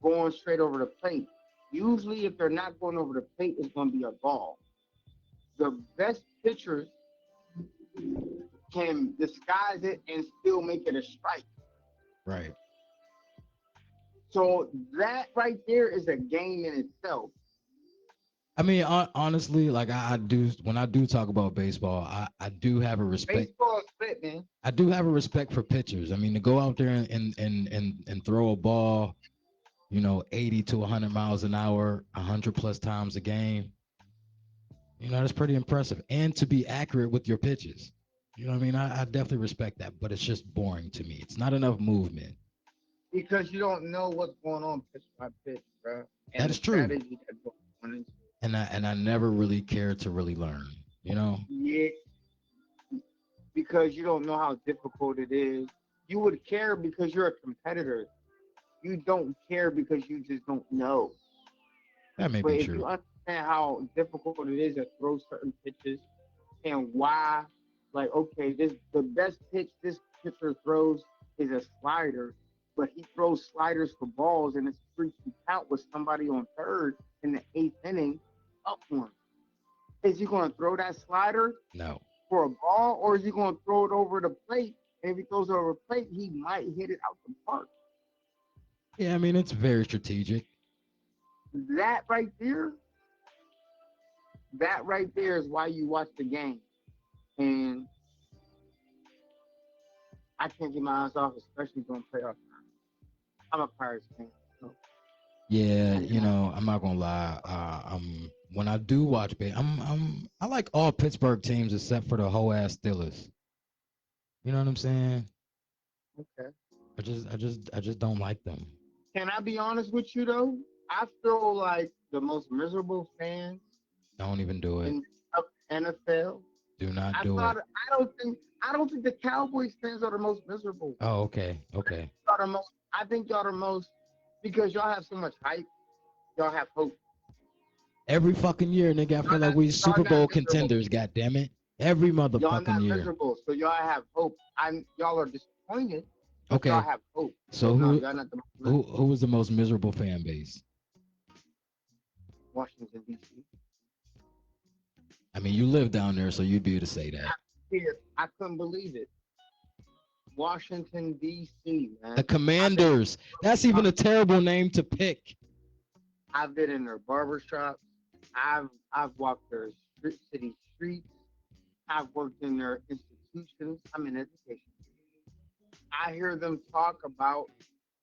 going straight over the plate. Usually, if they're not going over the plate, it's going to be a ball. The best pitchers can disguise it and still make it a strike. Right. So that right there is a game in itself. I mean, honestly, like I do when I do talk about baseball, I do have a respect. Baseball is split, man. I do have a respect for pitchers. I mean, to go out there and throw a ball, 80 to 100 miles an hour, 100 plus times a game, that's pretty impressive. And to be accurate with your pitches. You know what I mean? I definitely respect that, but it's just boring to me. It's not enough movement. Because you don't know what's going on pitch by pitch, bro, and That the is true. strategy that goes on into And I never really cared to really learn, you know? yeah, because you don't know how difficult it is. You would care because you're a competitor. You don't care because you just don't know. That may But be if you true. understand how difficult it is to throw certain pitches and why, like, okay, this the best pitch this pitcher throws is a slider, but he throws sliders for balls and it's three count with somebody on third in the eighth inning up one. Is he going to throw that slider No. for a ball, or is he going to throw it over the plate? And if he throws it over the plate, he might hit it out the park. Yeah, I mean, it's very strategic. That right there, that right there is why you watch the game. And I can't get my eyes off, especially during playoff time. I'm a Pirates fan. So Yeah, I can't. I'm not gonna lie. When I do watch I like all Pittsburgh teams except for the whole ass Steelers. You know what I'm saying? Okay. I just don't like them. Can I be honest with you though? I feel like the most miserable fans Don't even do it. in the NFL. Do not I do thought it. I don't think the Cowboys fans are the most miserable. Oh, okay, okay. Y'all the most. I think y'all the most because y'all have so much hype. Y'all have hope. Every fucking year, nigga, I Y'all feel like not. we Y'all Super not Bowl miserable. contenders. God damn it! Every Y'all motherfucking not year. miserable. So y'all have hope. Y'all are disappointed, but y'all Okay, have hope. So so no, who y'all not the most who miserable. who was the most miserable fan base? Washington D.C. I mean, you live down there, so you'd be able to say that. Here, I couldn't believe it. Washington D.C. The Man, I've been Commanders. That's even a terrible name to pick. I've been in their barbershops. I've walked their city streets. I've worked in their institutions. I'm in education. I hear them talk about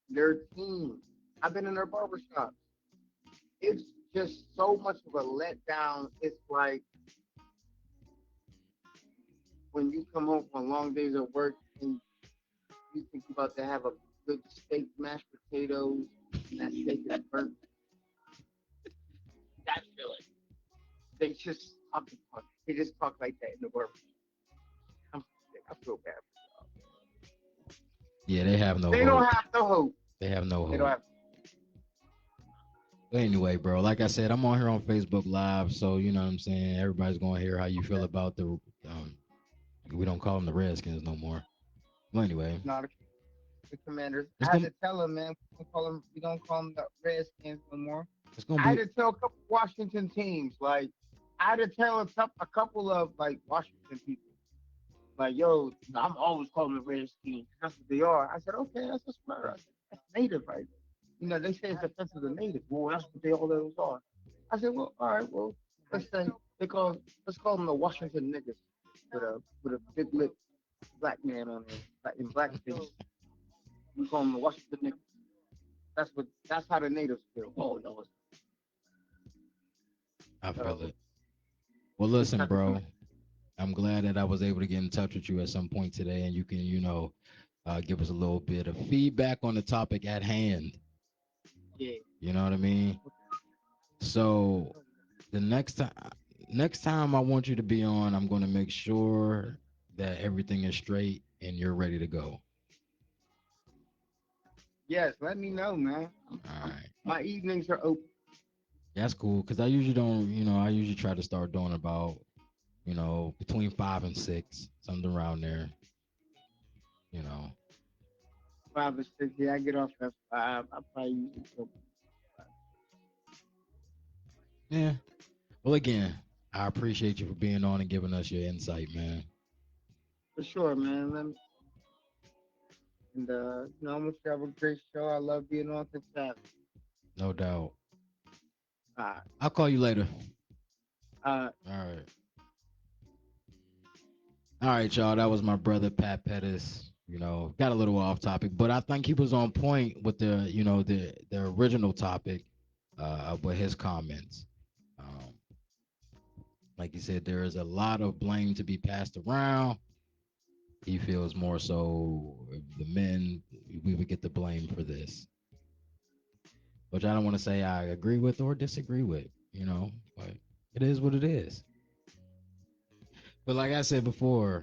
their team. I've been in their barbershops. It's just so much of a letdown. It's like when you come home from long days of work and you think you're about to have a good steak, mashed potatoes, and that steak is burnt. That feeling. They just talk. They just talk like that in the barbershop. I'm, I feel bad. Yeah, they have no They don't hope. have the hope. They have no They don't hope. have. But anyway, bro, like I said, I'm on here on Facebook Live, so you know what I'm saying. Everybody's gonna hear how you feel about the. We don't call them the Redskins no more. Well, anyway, Not the Commanders. it's I had gonna to tell them, man. We don't call them the Redskins no more. it's gonna I had be to tell a couple Washington teams, like I had to tell a couple of like Washington people, like, yo, I'm always calling the Redskins. That's what they are. I said, okay, that's a slur. I said, that's native, right? They say it's offensive to native. Well, that's what they all those are. I said, well, all right, well, let's call them the Washington niggas with a big lip black man on there, like in blackface. We call them the Washington niggas. That's how the natives feel. Oh no, I feel so it. Well, it's listen, not the bro. command. I'm glad that I was able to get in touch with you at some point today, and you can, give us a little bit of feedback on the topic at hand. Yeah. You know what I mean? So the next time I want you to be on, I'm going to make sure that everything is straight and you're ready to go. Yes, let me know, man. All right. My evenings are open. That's cool because I usually don't, I usually try to start doing about, between 5 and 6, something around there, you know. 5 or 6. Yeah, I get off at 5. I probably usually go Yeah. Well, again, I appreciate you for being on and giving us your insight, man. for sure, man. I'm gonna have a great show. I love being on the chat. No doubt. Uh, I'll call you later. uh, All right. All right, y'all. That was my brother Pat Pettis. Got a little off topic, but I think he was on point with the original topic with his comments. Um, like he said, there is a lot of blame to be passed around. He feels more so the men we would get the blame for this, which I don't want to say I agree with or disagree with. But it is what it is. But like I said before,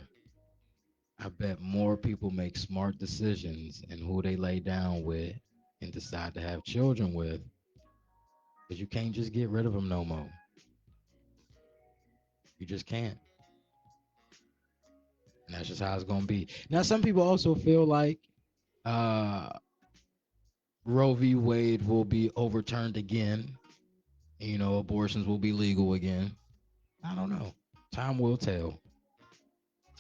I bet more people make smart decisions in who they lay down with and decide to have children with, because you can't just get rid of them no more. You just can't. And that's just how it's going to be. Now, some people also feel like uh, Roe v. Wade will be overturned again. Abortions will be legal again. I don't know. Time will tell.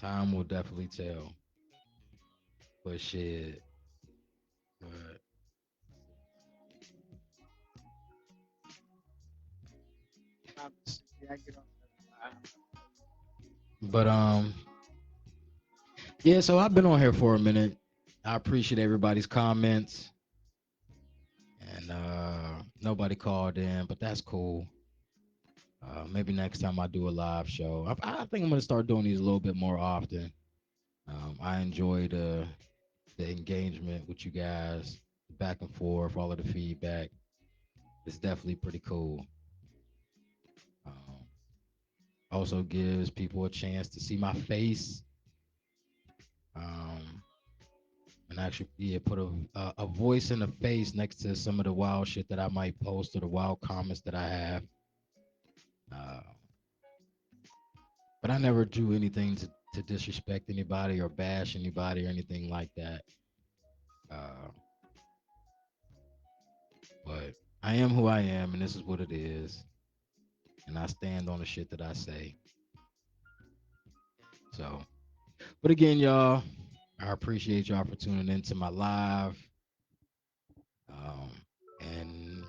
Time will definitely tell. But shit. But, yeah, I get off at 5. but yeah, so I've been on here for a minute. I appreciate everybody's comments. And nobody called in, but that's cool. Maybe next time I do a live show. I think I'm gonna start doing these a little bit more often. I enjoy the engagement with you guys, back and forth, all of the feedback. It's definitely pretty cool. Um, Also gives people a chance to see my face, um, and actually, yeah, put a voice and a face next to some of the wild shit that I might post or the wild comments that I have. Uh, but I never do anything to disrespect anybody or bash anybody or anything like that. Uh, but I am who I am, and this is what it is, and I stand on the shit that I say. So, but again, y'all, I appreciate y'all for tuning into my live, um, and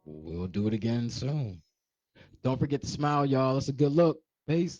we'll do it again soon. Don't forget to smile, y'all. It's a good look. Peace.